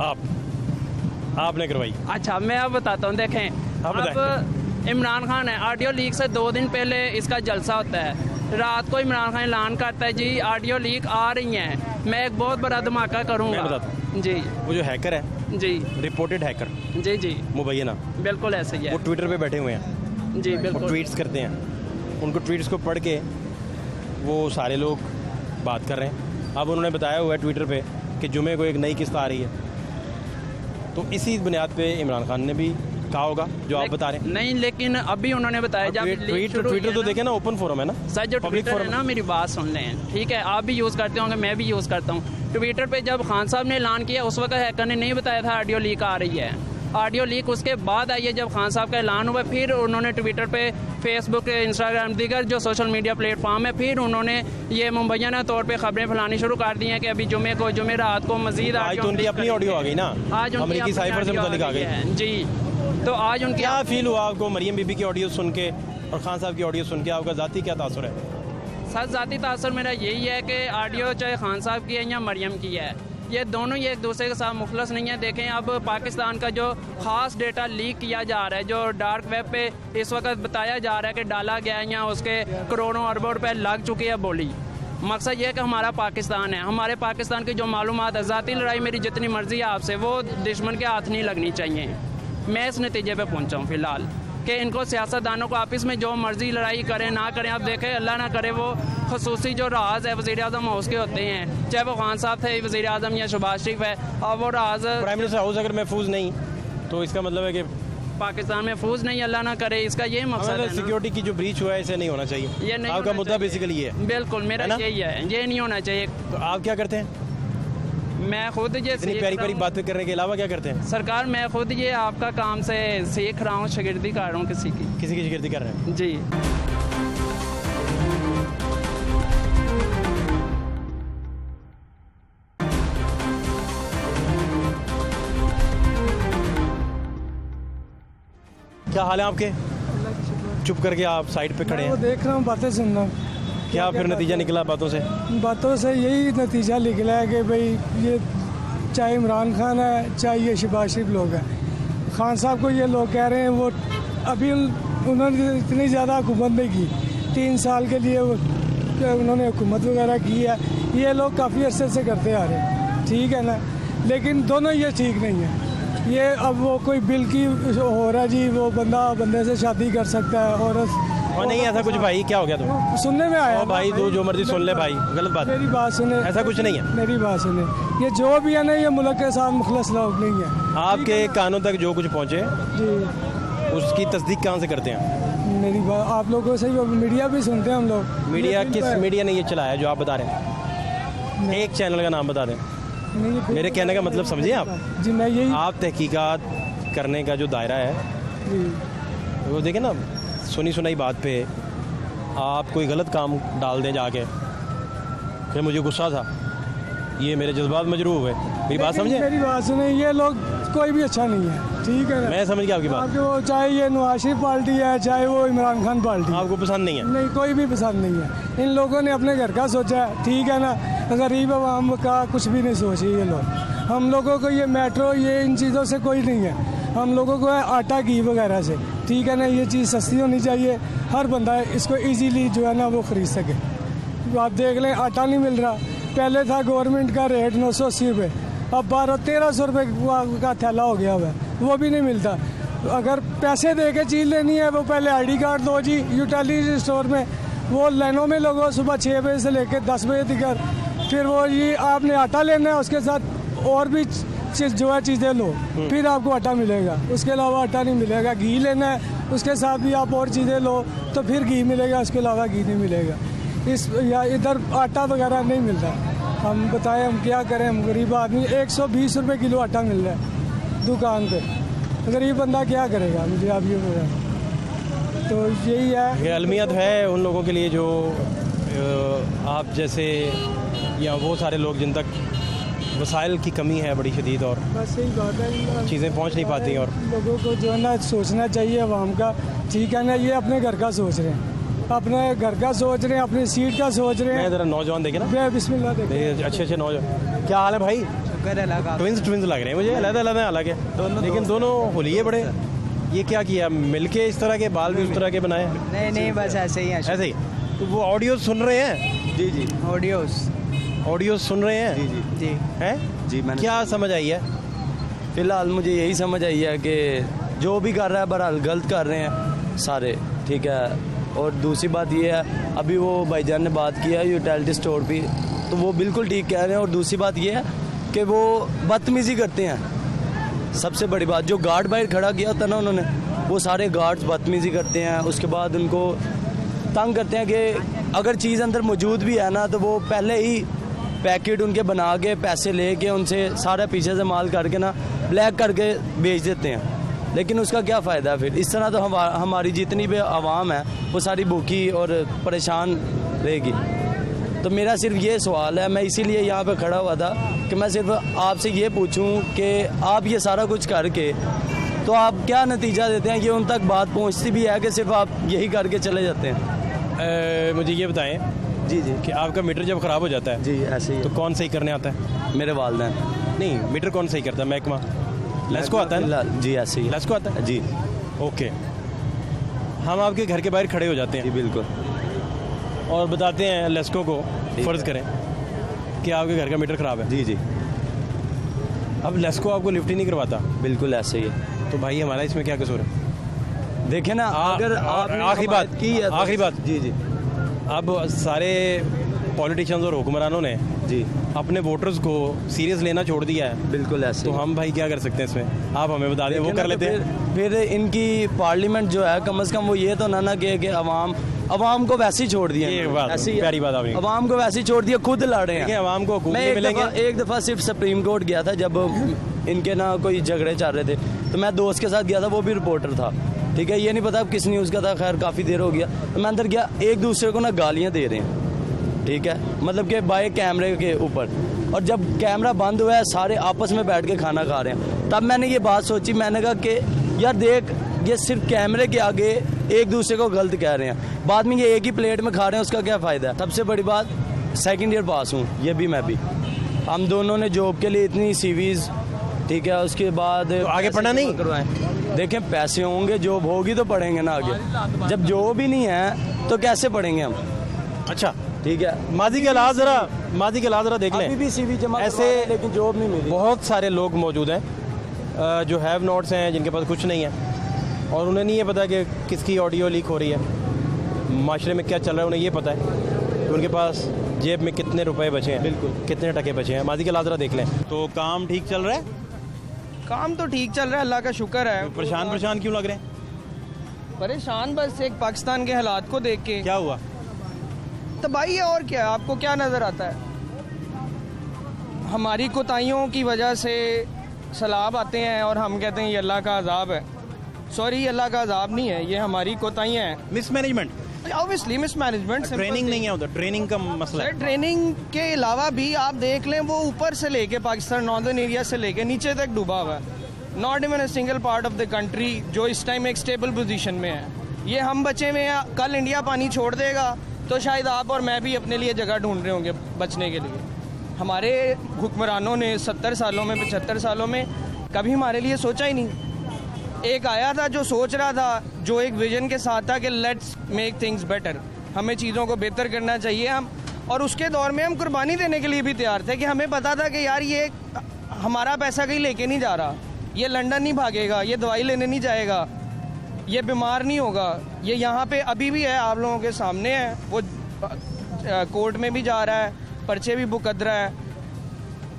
आपने करवाई? अच्छा, मैं अब बताता हूँ। देखें, अब इमरान खान है, ऑडियो लीक से 2 दिन पहले इसका जलसा होता है, रात को इमरान खान ऐलान करता है जी ऑडियो लीक आ रही हैं, मैं एक बहुत बड़ा धमाका करूँगा। जी, वो जो हैकर है, जी, रिपोर्टेड हैकर, जी, जी, मुबैना, बिल्कुल ऐसे ही है। वो ट्विटर पे बैठे हुए हैं, जी, वो बिल्कुल ट्वीट्स करते हैं, उनको ट्वीट्स को पढ़ के वो सारे लोग बात कर रहे हैं। अब उन्होंने बताया हुआ है ट्विटर पे कि जुमे को एक नई किस्त आ रही है, तो इसी बुनियाद पे इमरान खान ने भी कहा होगा जो आप बता रहे हैं। नहीं, लेकिन अभी उन्होंने बताया जब ट्विटर तो देखे ना, ओपन फोरम है ना सर, जो पब्लिक ट्विटर है फोरम ना, मेरी बात सुन लें, ठीक है? आप भी यूज़ करते होंगे, मैं भी यूज़ करता हूँ। ट्विटर पे जब खान साहब ने ऐलान किया, उस वक्त हैकर ने नहीं बताया था ऑडियो लीक आ रही है। ऑडियो लीक उसके बाद आई है जब खान साहब का ऐलान हुआ, फिर उन्होंने ट्विटर पे, फेसबुक, इंस्टाग्राम, दीगर जो सोशल मीडिया प्लेटफॉर्म है, फिर उन्होंने ये मुबैना तौर पे खबरें फैलानी शुरू कर दी हैं कि अभी जुमे रात को मजीद आज तो उनकी अपनी ऑडियो आ गई ना, आज अमेरिकी साइफर से मुतालिक आ गई जी। तो आज उनकी क्या फील हुआ आपको मरियम बीबी की ऑडियो सुन के और खान साहब की ऑडियो सुन के? आपका ज़ाती क्या तासुर है? सर, ज़ाती तासुर मेरा यही है कि ऑडियो चाहे खान साहब की है या मरियम की है, ये दोनों ही एक दूसरे के साथ मुखलस नहीं है। देखें, अब पाकिस्तान का जो ख़ास डेटा लीक किया जा रहा है, जो डार्क वेब पे इस वक्त बताया जा रहा है कि डाला गया है या उसके करोड़ों अरबों रुपए लग चुकी है बोली, मकसद ये है कि हमारा पाकिस्तान है, हमारे पाकिस्तान की जो मालूमात है, ज़ाती लड़ाई मेरी जितनी मर्जी है आपसे, वो दुश्मन के हाथ नहीं लगनी चाहिए। मैं इस नतीजे पे पहुंचा हूँ फ़िलहाल कि इनको सियासतदानों को आपस में जो मर्जी लड़ाई करें ना करें, आप देखें अल्लाह ना करे वो खसूसी जो राज है वज़ीर आज़म हाउस के होते हैं, चाहे वो खान साहब थे वज़ीर आज़म या शहबाज शरीफ है, और वो राज प्राइम मिनिस्टर हाउस अगर महफूज नहीं तो इसका मतलब है कि पाकिस्तान महफूज नहीं, अल्लाह ना करे, इसका ये मकसद है। सिक्योरिटी की जो ब्रीच हुआ है इसे नहीं होना चाहिए, ये नहीं आपका मुद्दा बेसिकली ये है? बिल्कुल मेरा यही है, ये नहीं होना चाहिए। तो आप क्या करते हैं? मैं खुद ये इतनी सीख प्यारी रहा प्यारी हूँ। बातें करने के अलावा क्या करते हैं? सरकार मैं खुद ये आपका काम से सीख रहा हूँ, शागिर्दी कर रहा हूँ किसी की। किसी की शिकायत कर रहे हैं? जी। क्या हाल है आपके? चुप करके आप साइड पे खड़े वो हैं, देख रहा हूँ, बातें सुन रहा हूँ। क्या फिर नतीजा निकला बातों से? बातों से यही नतीजा निकला है कि भाई ये चाहे इमरान खान है चाहे ये शहबाज शरीफ लोग हैं, खान साहब को ये लोग कह रहे हैं वो अभी उन्होंने इतनी ज़्यादा हुकूमत नहीं की, 3 साल के लिए उन्होंने हुकूमत वगैरह की है, ये लोग काफ़ी अरसे से करते आ रहे हैं, ठीक है ना। लेकिन दोनों ये ठीक नहीं है। ये अब वो कोई बिल की हो रहा है जी, वो बंदे से शादी कर सकता है औरत। और नहीं ऐसा कुछ भाई, क्या हो गया तुम? सुनने में आया ओ भाई तू जो मर्जी सुन ले भाई, गलत बात है। मेरी बात सुने, ऐसा कुछ नहीं है। मेरी बात सुने, ये जो भी है ना ये मुल्क के साथ मुखलस लोग नहीं है। आपके कानों तक जो कुछ पहुंचे जी उसकी तस्दीक कहाँ से करते हैं? मेरी बात आप लोगों से मीडिया भी सुनते हैं हम लोग। मीडिया ये किस फिल्म मीडिया ने ये चलाया जो आप बता रहे हैं? एक चैनल का नाम बता दें। नहीं, ये फिल्म मेरे कहने का मतलब समझे आप? जी मैं यही आप तहकीकात करने का जो दायरा है जी, वो देखें ना, सुनी सुनाई बात पे आप कोई गलत काम डाल दें जाके, फिर मुझे गुस्सा था, ये मेरे जज्बात मजरूह हुए। मेरी बात लेकिन समझे? मेरी बात सुने, ये लोग कोई भी अच्छा नहीं है, ठीक है ना। मैं समझ गया आपकी बात। आपके वो चाहे ये नवाज शरीफ पार्टी है चाहे वो इमरान खान पार्टी है, आपको पसंद नहीं है? नहीं कोई भी पसंद नहीं है। इन लोगों ने अपने घर का सोचा है, ठीक है ना, गरीब आवाम का कुछ भी नहीं सोचे ये लोग। हम लोगों को ये मेट्रो ये इन चीज़ों से कोई नहीं है, हम लोगों को है आटा घी वगैरह से, ठीक है ना। ये चीज़ सस्ती होनी चाहिए, हर बंदा इसको इजीली जो है ना वो ख़रीद सके। आप देख लें आटा नहीं मिल रहा, पहले था गवर्नमेंट का रेट 980 रुपये, अब 1200-1300 रुपये का थैला हो गया हुआ है, वो भी नहीं मिलता। अगर पैसे दे के चीज़ लेनी है वो पहले ID कार्ड दो जी यूटिलिटी स्टोर में, वो लाइनों में लगो सुबह 6 बजे से लेकर 10 बजे तक, फिर वो ये आपने आटा लेना है उसके साथ और भी जो है चीज़ें लो, फिर आपको आटा मिलेगा, उसके अलावा आटा नहीं मिलेगा। घी लेना है उसके साथ भी आप और चीज़ें लो तो फिर घी मिलेगा, उसके अलावा घी नहीं मिलेगा। या इधर आटा वगैरह नहीं मिलता। हम बताएं हम क्या करें, हम गरीब आदमी, 120 रुपये किलो आटा मिल रहा है दुकान पे, गरीब बंदा क्या करेगा? मुझे आप ये बताएं। तो यही है, ये अलमियत है उन लोगों के लिए जो आप जैसे या वो सारे लोग जिन तक वसाइल की कमी है बड़ी शदीद और बस यही बात है, चीज़ें पहुंच नहीं पाती। और लोगों को जो है ना सोचना चाहिए अवाम का, ठीक है ना। ये अपने घर का सोच रहे हैं, अपने घर का सोच रहे हैं, अपनी सीट का सोच रहे मैं हैं। ज़रा नौजवान देखे ना, बिस्मिल्लाह देखें। अच्छे नौजवान। क्या हाल है भाई? ट्विंस लग रहे हैं मुझे, अलग हालांकि, लेकिन दोनों होलिये बड़े। ये क्या किया मिलके, इस तरह के बाल भी उस तरह के बनाए? नहीं बस ऐसे ही है। ऐसे ही। तो वो ऑडियो सुन रहे हैं? जी ऑडियो सुन रहे हैं? जी हैं जी। मैंने क्या समझ आई है? फिलहाल मुझे यही समझ आई है कि जो भी कर रहा है बहरहाल गलत कर रहे हैं सारे, ठीक है। और दूसरी बात ये है, अभी वो भाईजान ने बात किया यूटिलिटी स्टोर पे, तो वो बिल्कुल ठीक कह रहे हैं। और दूसरी बात ये है कि वो बदतमीज़ी करते हैं। सबसे बड़ी बात, जो गार्ड बाहर खड़ा किया होता ना उन्होंने, वो सारे गार्ड्स बदतमीज़ी करते हैं। उसके बाद उनको तंग करते हैं कि अगर चीज़ अंदर मौजूद भी है ना तो वो पहले ही पैकेट उनके बना के पैसे लेके उनसे सारा पीछे से माल करके ना ब्लैक करके बेच देते हैं। लेकिन उसका क्या फ़ायदा फिर? इस तरह तो हमारी जितनी भी आवाम है वो सारी भूखी और परेशान रहेगी। तो मेरा सिर्फ ये सवाल है, मैं इसीलिए यहाँ पे खड़ा हुआ था कि मैं सिर्फ आपसे ये पूछूं कि आप ये सारा कुछ करके तो आप क्या नतीजा देते हैं कि उन तक बात पहुँचती भी है कि सिर्फ आप यही करके चले जाते हैं? मुझे ये बताएं जी कि आपका मीटर जब ख़राब हो जाता है जी ऐसे ही तो कौन सही करने आता है? मेरे वालिदैन। नहीं, मीटर कौन सही करता है? महकमा लेस्को आता है ना? जी ऐसे ही लेस्को आता है जी। ओके, हम आपके घर के बाहर खड़े हो जाते जी हैं बिल्कुल, और बताते हैं लेस्को को, फ़र्ज़ करें कि आपके घर का मीटर ख़राब है। जी अब लेस्को आपको लिफ्ट ही नहीं करवाता, बिल्कुल ऐसे ही है। तो भाई हमारा इसमें क्या कसूर है? देखें ना, अगर आखिरी बात की है, आखिरी बात, जी जी अब सारे पॉलिटिशियंस और हुक्मरानों ने जी अपने वोटर्स को सीरियस लेना छोड़ दिया है। बिल्कुल ऐसे तो हम भाई क्या कर सकते हैं इसमें? आप हमें बता दें, वो कर लेते हैं। फिर इनकी पार्लियामेंट जो है कम से कम वो ये तो ना कहे कि अवाम अवाम को वैसे ही छोड़ दिया ये इन्होंने। बात ऐसे ही- प्यारी बात आपने की। अवाम को वैसे ही छोड़ दिया, खुद लड़ रहे देखिए हैं। अवाम को घूमने मैं मिलेंगे। एक दफ़ा सिर्फ सुप्रीम कोर्ट गया था जब इनके ना कोई झगड़े चल रहे थे, तो मैं दोस्त के साथ गया था, वो भी रिपोर्टर था, ठीक है, ये नहीं पता किस न्यूज़ का था, खैर काफ़ी देर हो गया। तो मैं अंदर गया, एक दूसरे को ना गालियाँ दे रहे हैं, ठीक है, मतलब कि बाय कैमरे के ऊपर। और जब कैमरा बंद हुआ है सारे आपस में बैठ के खाना खा रहे हैं। तब मैंने ये बात सोची, मैंने कहा कि यार देख, ये सिर्फ कैमरे के आगे एक दूसरे को गलत कह रहे हैं, बाद में ये एक ही प्लेट में खा रहे हैं, उसका क्या फ़ायदा है। सबसे बड़ी बात, सेकंड ईयर पास हूँ, ये भी मैं भी, हम दोनों ने जॉब के लिए इतनी सीवीज़, ठीक है, उसके बाद तो आगे पढ़ना नहीं करवाएं। देखें पैसे होंगे, जॉब होगी तो पढ़ेंगे ना आगे, जब जॉब ही नहीं है तो कैसे पढ़ेंगे हम। अच्छा, ठीक है, माजी के हालात ज़रा देख अभी लें। भी सीवी जमा ऐसे करवा रहे हैं, लेकिन जॉब नहीं मिली। बहुत सारे लोग मौजूद हैं जो हैव नॉट्स हैं, जिनके पास कुछ नहीं है, और उन्हें नहीं ये पता कि किसकी ऑडियो लीक हो रही है, माशरे में क्या चल रहा है, उन्हें ये पता है कि उनके पास जेब में कितने रुपए बचे हैं, बिल्कुल कितने टके बचे हैं। माजी के हालात ज़रा देख लें। तो काम ठीक चल रहा है? काम तो ठीक चल रहा है, अल्लाह का शुक्र है। परेशान क्यों लग रहे हैं? परेशान बस एक पाकिस्तान के हालात को देख के। क्या हुआ? तबाही है, और क्या, आपको क्या नज़र आता है? हमारी कोताहियों की वजह से सैलाब आते हैं और हम कहते हैं ये अल्लाह का अजाब है। सॉरी, ये अल्लाह का अजाब नहीं है, ये हमारी कोताहियाँ हैं। Mismanagement, obviously mismanagement. ट्रेनिंग नहीं है उधर, ट्रेनिंग का मसला है। ट्रेनिंग के अलावा भी आप देख लें, वो ऊपर से लेके पाकिस्तान नॉर्दर्न एरिया से लेके नीचे तक डूबा हुआ है। Not even a single part of the country जो इस टाइम एक स्टेबल पोजीशन में है। ये हम बचे हुए हैं, कल इंडिया पानी छोड़ देगा तो शायद आप और मैं भी अपने लिए जगह ढूंढ रहे होंगे बचने के लिए। हमारे हुक्मरानों ने 70 सालों में 75 सालों में कभी हमारे लिए सोचा ही नहीं। एक आया था जो सोच रहा था, जो एक विजन के साथ था कि लेट्स मेक थिंग्स बेटर, हमें चीज़ों को बेहतर करना चाहिए हम, और उसके दौर में हम कुर्बानी देने के लिए भी तैयार थे कि हमें पता था कि यार ये हमारा पैसा कहीं लेके नहीं जा रहा, ये लंदन नहीं भागेगा, ये दवाई लेने नहीं जाएगा, ये बीमार नहीं होगा, ये यहाँ पे अभी भी है, आप लोगों के सामने है, वो कोर्ट में भी जा रहा है, पर्चे भी बुकद रहा है।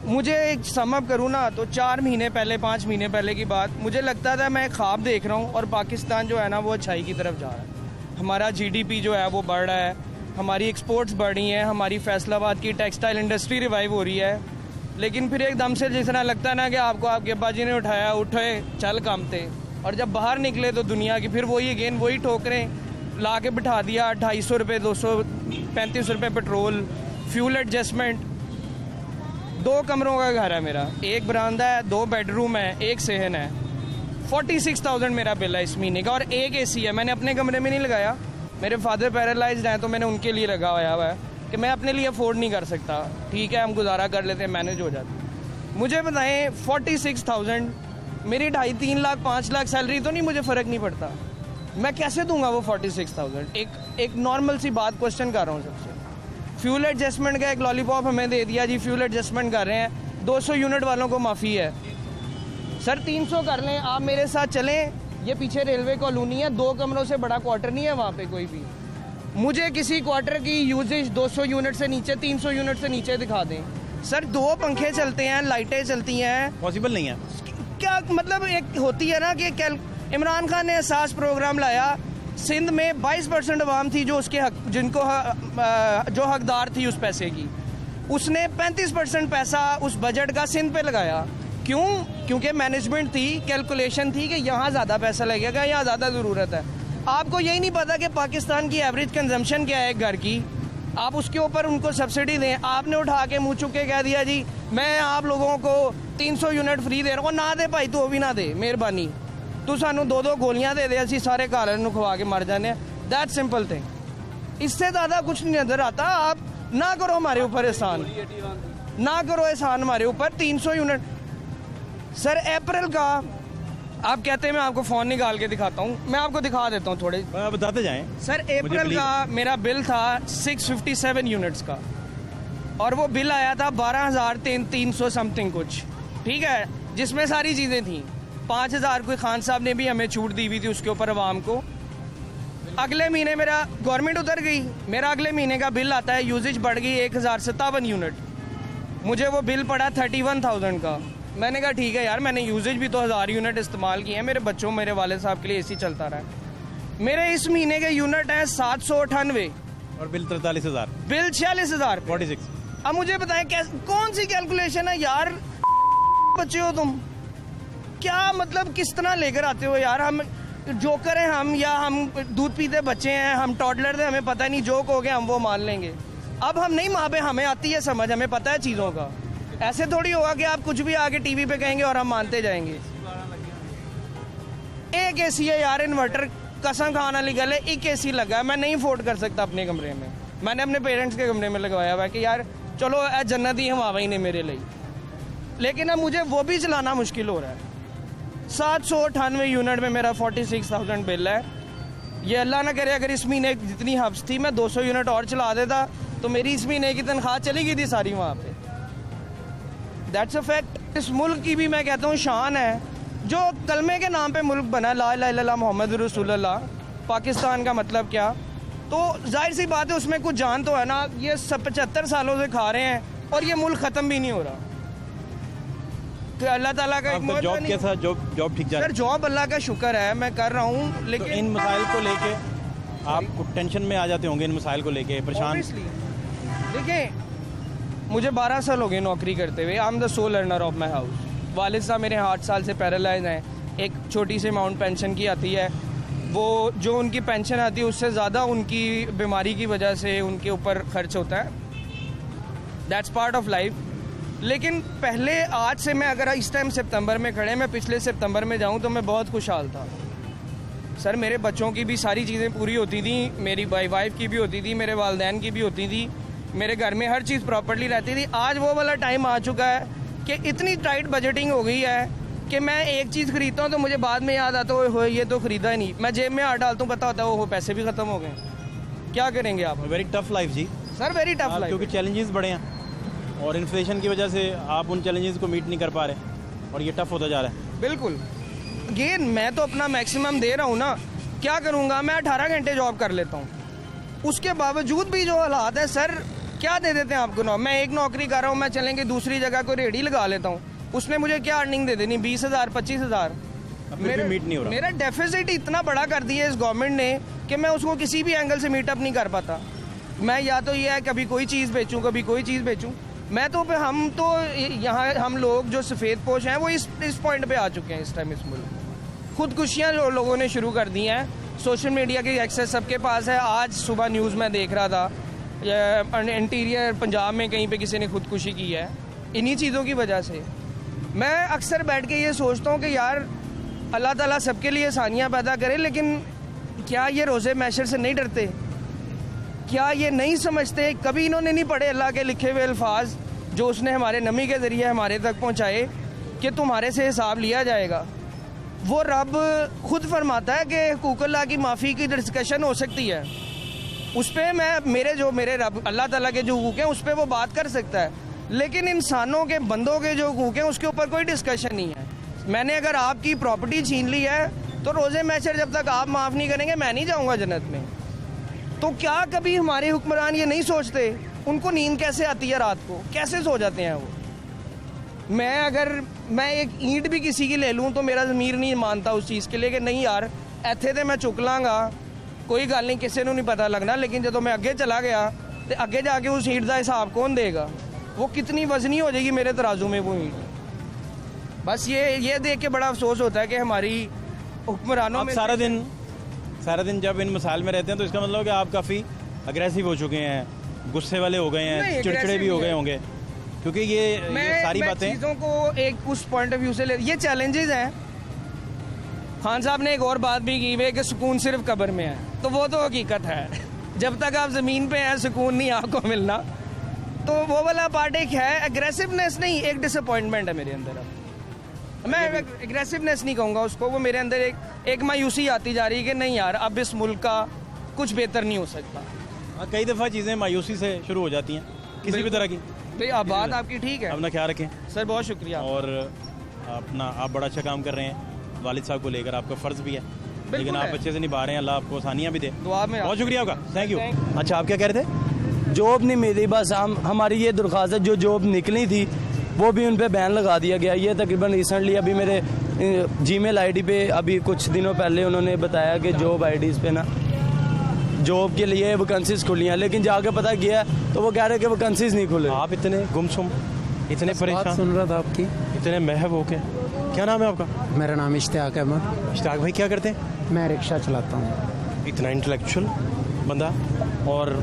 मुझे एक समअप करूँ ना तो 4 महीने पहले 5 महीने पहले की बात, मुझे लगता था मैं ख्वाब देख रहा हूँ और पाकिस्तान जो है ना वो अच्छाई की तरफ जा रहा है। हमारा जीडीपी जो है वो बढ़ रहा है, हमारी एक्सपोर्ट्स बढ़ रही हैं, हमारी फैसलाबाद की टेक्सटाइल इंडस्ट्री रिवाइव हो रही है। लेकिन फिर एकदम से जिस तरह लगता है ना कि आपको आपके अब्बा जी ने उठाया, उठे चल काम थे, और जब बाहर निकले तो दुनिया की फिर वही अगेन वही ठोकरें ला के बिठा दिया। 250 रुपये 235 रुपये पेट्रोल, फ्यूल एडजस्टमेंट। 2 कमरों का घर है मेरा, एक बरामदा है, 2 बेडरूम है, 1 सहन है। 46,000 मेरा बिल है इस महीने का, और 1 AC है। मैंने अपने कमरे में नहीं लगाया, मेरे फादर पैरालाइज्ड हैं तो मैंने उनके लिए लगा हुआ है कि मैं अपने लिए अफोर्ड नहीं कर सकता। ठीक है, हम गुजारा कर लेते हैं, मैनेज हो जाता। मुझे बताएं 46,000, मेरी 2.5-3 लाख 5 लाख सैलरी तो नहीं, मुझे फ़र्क नहीं पड़ता, मैं कैसे दूंगा वो 46,000? एक नॉर्मल सी बात क्वेश्चन कर रहा हूँ सबसे। फ्यूल एडजस्टमेंट का एक लॉलीपॉप हमें दे दिया जी, फ्यूल एडजस्टमेंट कर रहे हैं, 200 यूनिट वालों को माफ़ी है। सर 300 कर लें, आप मेरे साथ चलें, ये पीछे रेलवे कॉलोनी है, 2 कमरों से बड़ा क्वार्टर नहीं है वहाँ पे कोई भी। मुझे किसी क्वार्टर की यूजेज 200 यूनिट से नीचे, 300 यूनिट से नीचे दिखा दें। सर 2 पंखे चलते हैं, लाइटें चलती हैं, पॉसिबल नहीं है। क्या मतलब एक होती है ना कि इमरान खान ने एहसास प्रोग्राम लाया, सिंध में 22% अवाम थी जो उसके हक, जिनको जो हकदार थी उस पैसे की, उसने 35% पैसा उस बजट का सिंध पे लगाया। क्यों? क्योंकि मैनेजमेंट थी, कैलकुलेशन थी कि यहाँ ज़्यादा पैसा लगेगा, यहाँ ज़्यादा ज़रूरत है। आपको यही नहीं पता कि पाकिस्तान की एवरेज कंजम्पशन क्या है घर की, आप उसके ऊपर उनको सब्सिडी दें। आपने उठा के मुँह चुके कह दिया जी मैं आप लोगों को 300 यूनिट फ्री दे रहा हूँ। ना दे भाई, तो भी ना दे, मेहरबानी, तू सानू 2-2 गोलियां दे दे, असी सारे घर नूं खवा के मर जाने। दैट सिंपल थिंग, इससे ज़्यादा कुछ नहीं नज़र आता। आप ना करो हमारे ऊपर एहसान, ना करो एहसान हमारे ऊपर। 300 यूनिट सर अप्रैल का, आप कहते हैं मैं आपको फ़ोन निकाल के दिखाता हूँ, मैं आपको दिखा देता हूँ थोड़े, बताते जाएं। सर अप्रैल का मेरा बिल था 657 यूनिट्स का, और वो बिल आया था 12,300 समथिंग कुछ, ठीक है, जिसमें सारी चीज़ें थी। 5,000 कोई खान साहब ने भी हमें छूट दी हुई थी उसके ऊपर अवाम को। अगले महीने मेरा गवर्नमेंट उतर गई, मेरा अगले महीने का बिल आता है, यूजेज बढ़ गई 1,057 यूनिट, मुझे वो बिल पड़ा 31,000 का। मैंने कहा ठीक है यार, मैंने यूजेज भी तो 1,000 यूनिट इस्तेमाल किए हैं, मेरे बच्चों मेरे वाले साहब के लिए AC चलता रहा है। मेरे इस महीने के यूनिट हैं 798 और बिल 43,000, बिल 46,000 46। अब मुझे बताएं कौन सी कैलकुलेशन है यार, बच्चे हो तुम, क्या मतलब किस तरह लेकर आते हो यार। हम जोकर हैं हम, या हम दूध पीते बच्चे हैं, हम टॉडलर थे, हमें पता नहीं, जोक हो गया हम वो मान लेंगे। अब हम नहीं माँ पे, हमें आती है समझ, हमें पता है चीज़ों का। ऐसे थोड़ी होगा कि आप कुछ भी आगे टीवी पे कहेंगे और हम मानते जाएंगे। एक एसी है यार, इन्वर्टर कसम खाना वाली गल है, एक एसी लगा है, मैं नहीं अफोर्ड कर सकता अपने कमरे में। मैंने अपने पेरेंट्स के कमरे में लगवाया हुआ है कि यार चलो जन्नत ही हवा ही ने मेरे लिए, लेकिन अब मुझे वो भी चलाना मुश्किल हो रहा है। 798 यूनिट में मेरा 46,000 बिल है। ये अल्लाह ना करे अगर इस महीने जितनी हब्स थी मैं 200 यूनिट और चला देता तो मेरी इस महीने की तनख्वाह चली गई थी सारी वहाँ पे। That's a fact. इस मुल्क की भी मैं कहता हूँ शान है, जो कलमे के नाम पे मुल्क बना, ला इलाहा इल्लल्लाह मोहम्मद रसूलुल्लाह। पाकिस्तान का मतलब क्या, तो जाहिर सी बात है उसमें कुछ जान तो है ना। ये 75 सालों से खा रहे हैं और ये मुल्क ख़त्म भी नहीं हो रहा। तो अल्लाह ताला का एक जॉब के साथ जॉब ठीक जा रही है? सर जॉब अल्लाह का शुक्र है मैं कर रहा हूँ, लेकिन तो इन मसाइल को लेके आप टेंशन में आ जाते होंगे, इन मसाइल को लेके परेशान। देखिए मुझे 12 साल हो गए नौकरी करते हुए। I am the soul earner of my house. वालिद साहब मेरे 8 साल से पैरालाइज हैं। एक छोटी सी अमाउंट पेंशन की आती है, वो जो उनकी पेंशन आती है उससे ज़्यादा उनकी बीमारी की वजह से उनके ऊपर खर्च होता है। That's part of life. लेकिन पहले आज से मैं अगर इस टाइम सितंबर में खड़े, मैं पिछले सितंबर में जाऊं तो मैं बहुत खुशहाल था सर। मेरे बच्चों की भी सारी चीज़ें पूरी होती थी, मेरी वाइफ की भी होती थी, मेरे वालदैन की भी होती थी, मेरे घर में हर चीज़ प्रॉपर्ली रहती थी। आज वो वाला टाइम आ चुका है कि इतनी टाइट बजटिंग हो गई है कि मैं एक चीज़ खरीदता हूँ तो मुझे बाद में याद आता है ये तो खरीदा ही नहीं। मैं जेब में हाथ डालता हूँ, पता होता है वो पैसे भी ख़त्म हो गए। क्या करेंगे आप? वेरी टफ लाइफ जी सर, वेरी टफ लाइफ, क्योंकि चैलेंजेस बड़े हैं और इन्फ्लेशन की वजह से आप उन चैलेंजेस को मीट नहीं कर पा रहे और ये टफ होता जा रहा है। बिल्कुल। अगेन मैं तो अपना मैक्सिमम दे रहा हूँ ना, क्या करूँगा मैं 18 घंटे जॉब कर लेता हूँ, उसके बावजूद भी जो हालात है सर क्या दे देते हैं आपको। मैं एक नौकरी कर रहा हूँ, मैं चलेंगे दूसरी जगह को रेडी लगा लेता हूँ, उसने मुझे क्या अर्निंग दे देनी 20,000 25,000। मीट नहीं हो रहा। मेरा डेफिसिट इतना बड़ा कर दिया इस गवर्नमेंट ने कि मैं उसको किसी भी एंगल से मीटअप नहीं कर पाता। मैं या तो ये है कभी कोई चीज़ बेचूँ कभी कोई चीज़ बेचूँ। मैं तो हम तो यहाँ हम लोग जो सफ़ेद पोश हैं वो इस पॉइंट पे आ चुके हैं इस टाइम इस मुल्क में। खुदकुशियाँ जो लोगों ने शुरू कर दी हैं, सोशल मीडिया की एक्सेस सबके पास है। आज सुबह न्यूज़ में देख रहा था इंटीरियर पंजाब में कहीं पे किसी ने खुदकुशी की है इन्हीं चीज़ों की वजह से। मैं अक्सर बैठ के ये सोचता हूँ कि यार अल्लाह ताला सबके लिए आसानियाँ पैदा करे, लेकिन क्या ये रोज़े मैशर से नहीं डरते? क्या ये नहीं समझते? कभी इन्होंने नहीं पढ़े अल्लाह के लिखे हुए अल्फाज जो उसने हमारे नबी के ज़रिए हमारे तक पहुँचाए कि तुम्हारे से हिसाब लिया जाएगा। वो रब खुद फरमाता है कि हुकूकुल्लाह की माफ़ी की डिस्कशन हो सकती है, उस पर मेरे रब अल्लाह ताला के जो हुकूक हैं उस पर वो बात कर सकता है, लेकिन इंसानों के बंदों के जो हुकूक हैं उसके ऊपर कोई डिस्कशन नहीं है। मैंने अगर आपकी प्रॉपर्टी छीन ली है तो रोज़े मैशर जब तक आप माफ़ नहीं करेंगे मैं नहीं जाऊँगा जन्नत में। तो क्या कभी हमारे हुक्मरान ये नहीं सोचते? उनको नींद कैसे आती है रात को, कैसे सो जाते हैं वो? मैं एक ईंट भी किसी की ले लूँ तो मेरा ज़मीर नहीं मानता उस चीज़ के लिए कि नहीं यार इत्थे तो मैं चुक लाँगा, कोई गल नहीं, किसी को नहीं पता लगना। लेकिन जो मैं अगे चला गया तो अगे जाके उस ईंट का हिसाब कौन देगा? वो कितनी वजनी हो जाएगी मेरे तराजू में वो ईंट। बस ये देख के बड़ा अफसोस होता है कि हमारी हुक्मरानों में सारा दिन जब इन मसाइल में रहते हैं तो इसका मतलब कि आप काफ़ी अग्रेसिव हो चुके हैं, गुस्से वाले हो गए हैं, चिड़चिड़े भी हो गए होंगे, क्योंकि ये सारी बातें चीज़ों को एक उस पॉइंट ऑफ व्यू से ये चैलेंजेस हैं। खान साहब ने एक और बात भी की है कि सुकून सिर्फ कब्र में है, तो वो तो हकीकत है। जब तक आप ज़मीन पे हैं सुकून नहीं आपको मिलना। तो वो वाला पार्ट एक है, एग्रेसिवनेस नहीं, एक डिसअपॉइंटमेंट है मेरे अंदर। अब मैं एग्रेसिवनेस नहीं कहूँगा उसको, वो मेरे अंदर एक मायूसी आती जा रही है कि नहीं यार अब इस मुल्क का कुछ बेहतर नहीं हो सकता। कई दफ़ा चीज़ें मायूसी से शुरू हो जाती हैं किसी भी तरह की। तो बात आपकी ठीक है, अपना ख्याल रखें सर, बहुत शुक्रिया। और आप बड़ा अच्छा काम कर रहे हैं, वालिद साहब को लेकर आपका फ़र्ज़ भी है, लेकिन आप अच्छे से निभा रहे हैं, अल्लाह आपको आसानियाँ भी दे। दुआ में बहुत शुक्रिया आपका, थैंक यू। अच्छा, आप क्या कह रहे थे? जॉब नहीं मिली, बस हमारी ये दरख्वास्त है, जो जॉब निकली थी वो भी उन पर बैन लगा दिया गया। ये तकरीबन रिसेंटली अभी मेरे जीमेल आईडी पे अभी कुछ दिनों पहले उन्होंने बताया कि जॉब आईडीज़ पे ना जॉब के लिए वैकेंसीज खुली हैं, लेकिन जाके पता किया तो वो कह रहे हैं कि वैकेंसीज नहीं खुले। आप इतने गुमसुम, इतने परेशान, सुन रहा था आपकी। इतने महव हो के। क्या नाम है आपका? मेरा नाम इश्तियाक अहमद। इश्तियाक भाई क्या करते हैं? मैं रिक्शा चलाता हूँ। इतना इंटेलेक्चुअल बंदा, और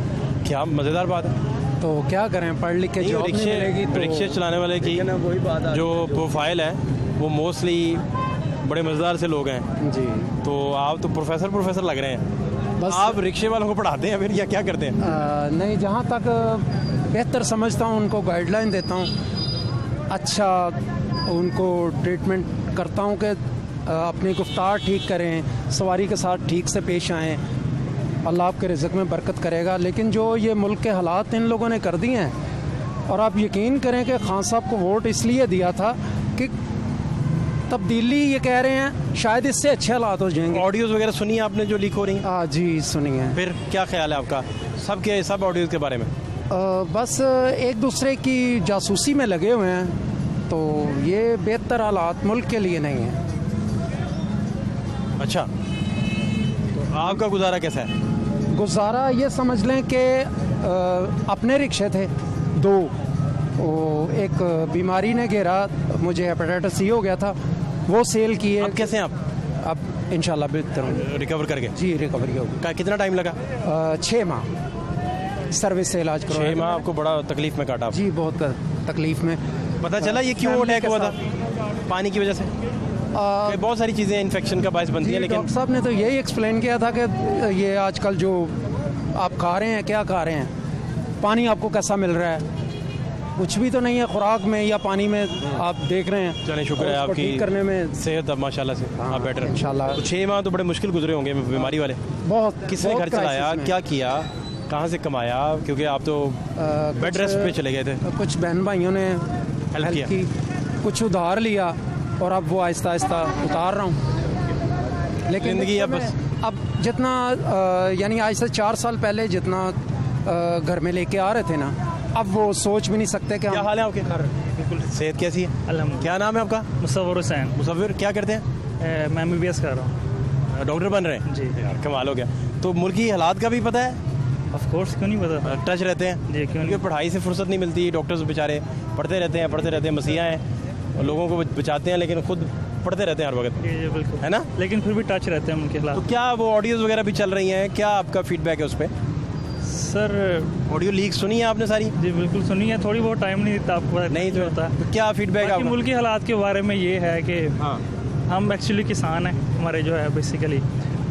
क्या मज़ेदार बात है। तो क्या करें, पढ़ लिख के जॉब नहीं मिलेगी तो रिक्शे चलाने वाले की वही बात जो प्रोफाइल है वो मोस्टली बड़े मज़ेदार से लोग हैं जी। तो आप तो प्रोफेसर लग रहे हैं। बस आप रिक्शे वालों को पढ़ाते हैं फिर या क्या करते हैं? नहीं, जहाँ तक बेहतर समझता हूँ उनको गाइडलाइन देता हूँ, अच्छा उनको ट्रीटमेंट करता हूँ कि अपनी गुफ्तार ठीक करें, सवारी के साथ ठीक से पेश आएँ, अल्लाह आपके रिज़्क़ में बरकत करेगा। लेकिन जो ये मुल्क के हालात इन लोगों ने कर दिए हैं, और आप यकीन करें कि खान साहब को वोट इसलिए दिया था कि तब्दीली, ये कह रहे हैं शायद इससे अच्छे हालात हो जाएंगे। ऑडियोज़ वगैरह सुनी है आपने जो लीक हो रही हैं? हाँ जी, सुनी है। फिर क्या ख्याल है आपका सब ऑडियोज़ के बारे में? बस एक दूसरे की जासूसी में लगे हुए हैं, तो ये बेहतर हालात मुल्क के लिए नहीं है। अच्छा, तो आपका गुजारा कैसा है? गुजारा ये समझ लें कि अपने रिक्शे थे 2, वो एक बीमारी ने घेरा, मुझे हेपेटाइटिस सी हो गया था, वो सेल किए। अब कैसे हैं आप? अब इंशाल्लाह बेहतर हूँ, रिकवर करके? जी रिकवरी होगी। कितना टाइम लगा? 6 माह सर्विस से इलाज करवाया। 6 माह आपको बड़ा तकलीफ में काटा? जी, बहुत तकलीफ में। पता चला ये क्यों अटैक हुआ था? पानी की वजह से? बहुत सारी चीज़ें इन्फेक्शन का बायस बनती हैं, लेकिन डॉक्टर साहब ने तो यही एक्सप्लेन किया था कि ये आजकल जो आप खा रहे हैं, क्या खा रहे हैं, पानी आपको कैसा मिल रहा है, कुछ भी तो नहीं है खुराक में या पानी में, आप देख रहे हैं। चलिए, शुक्र है आपकी करने में सेहत अब माशाल्लाह से आप बेटर हैं इंशाल्लाह। तो 6 माह तो बड़े मुश्किल गुजरे होंगे बीमारी वाले। बहुत। किसने घर चलाया, क्या किया, कहाँ से कमाया? क्योंकि आप तो बेड रेस्ट पे चले गए थे। कुछ बहन भाइयों ने हेल्प की, कुछ उधार लिया, और अब वो आहिस्ता आहिस्ता उतार रहा हूँ। लेकिन ज़िंदगी अब जितना यानी आज से 4 साल पहले जितना घर में लेके आ रहे थे ना, अब वो सोच भी नहीं सकते। क्या हाल है आपके? बिल्कुल। सेहत कैसी है? अल्हम्दुलिल्लाह। क्या नाम है आपका? मुसव्विर हुसैन। मुसव्विर क्या करते हैं? मैं MBBS कर रहा हूँ। डॉक्टर बन रहे हैं जी? यार कमाल हो गया। तो मुल्की हालात का भी पता है? ऑफ कोर्स, क्यों नहीं पता। टच रहते हैं जी, क्यों नहीं? पढ़ाई से फुर्सत नहीं मिलती, डॉक्टर्स बेचारे पढ़ते रहते हैं, मसीहा हैं, लोगों को बचाते हैं लेकिन खुद पढ़ते रहते हैं हर वक्त। जी बिल्कुल, है ना? लेकिन फिर भी टच रहते हैं उनके खिलाफ। तो क्या वो ऑडियोज़ वगैरह भी चल रही हैं, क्या आपका फीडबैक है उस पर? सर, ऑडियो लीक सुनी है आपने सारी? जी बिल्कुल सुनी है, थोड़ी बहुत टाइम नहीं देता आपको नहीं तो होता है। तो क्या फीडबैक आपका? मुल्क के हालात के बारे में ये है कि हम एक्चुअली किसान हैं, हमारे जो है बेसिकली,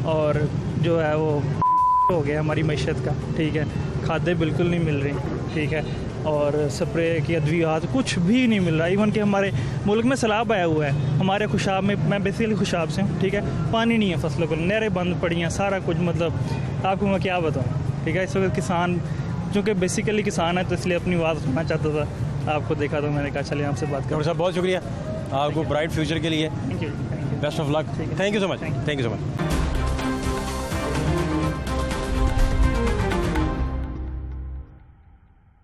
और जो है वो हो गया हमारी मैशत का, ठीक है, खादें बिल्कुल नहीं मिल रही, ठीक है, और स्प्रे की अद्वियात कुछ भी नहीं मिल रहा। इवन कि हमारे मुल्क में सैलाब आया हुआ है, हमारे खुशाब में, मैं बेसिकली खुशाब से हूँ, ठीक है, पानी नहीं है फसलों को, नहरें बंद पड़ी हैं, सारा कुछ, मतलब आपको मैं क्या बताऊँ, ठीक है। इस वक्त किसान, चूँकि बेसिकली किसान है तो इसलिए अपनी बात सुनना चाहता था, आपको देखा तो मैंने कहा चलिए आपसे बात करूँ। बहुत शुक्रिया आपको, ब्राइट फ्यूचर के लिए thank you, best of luck, thank you so much, thank you so much.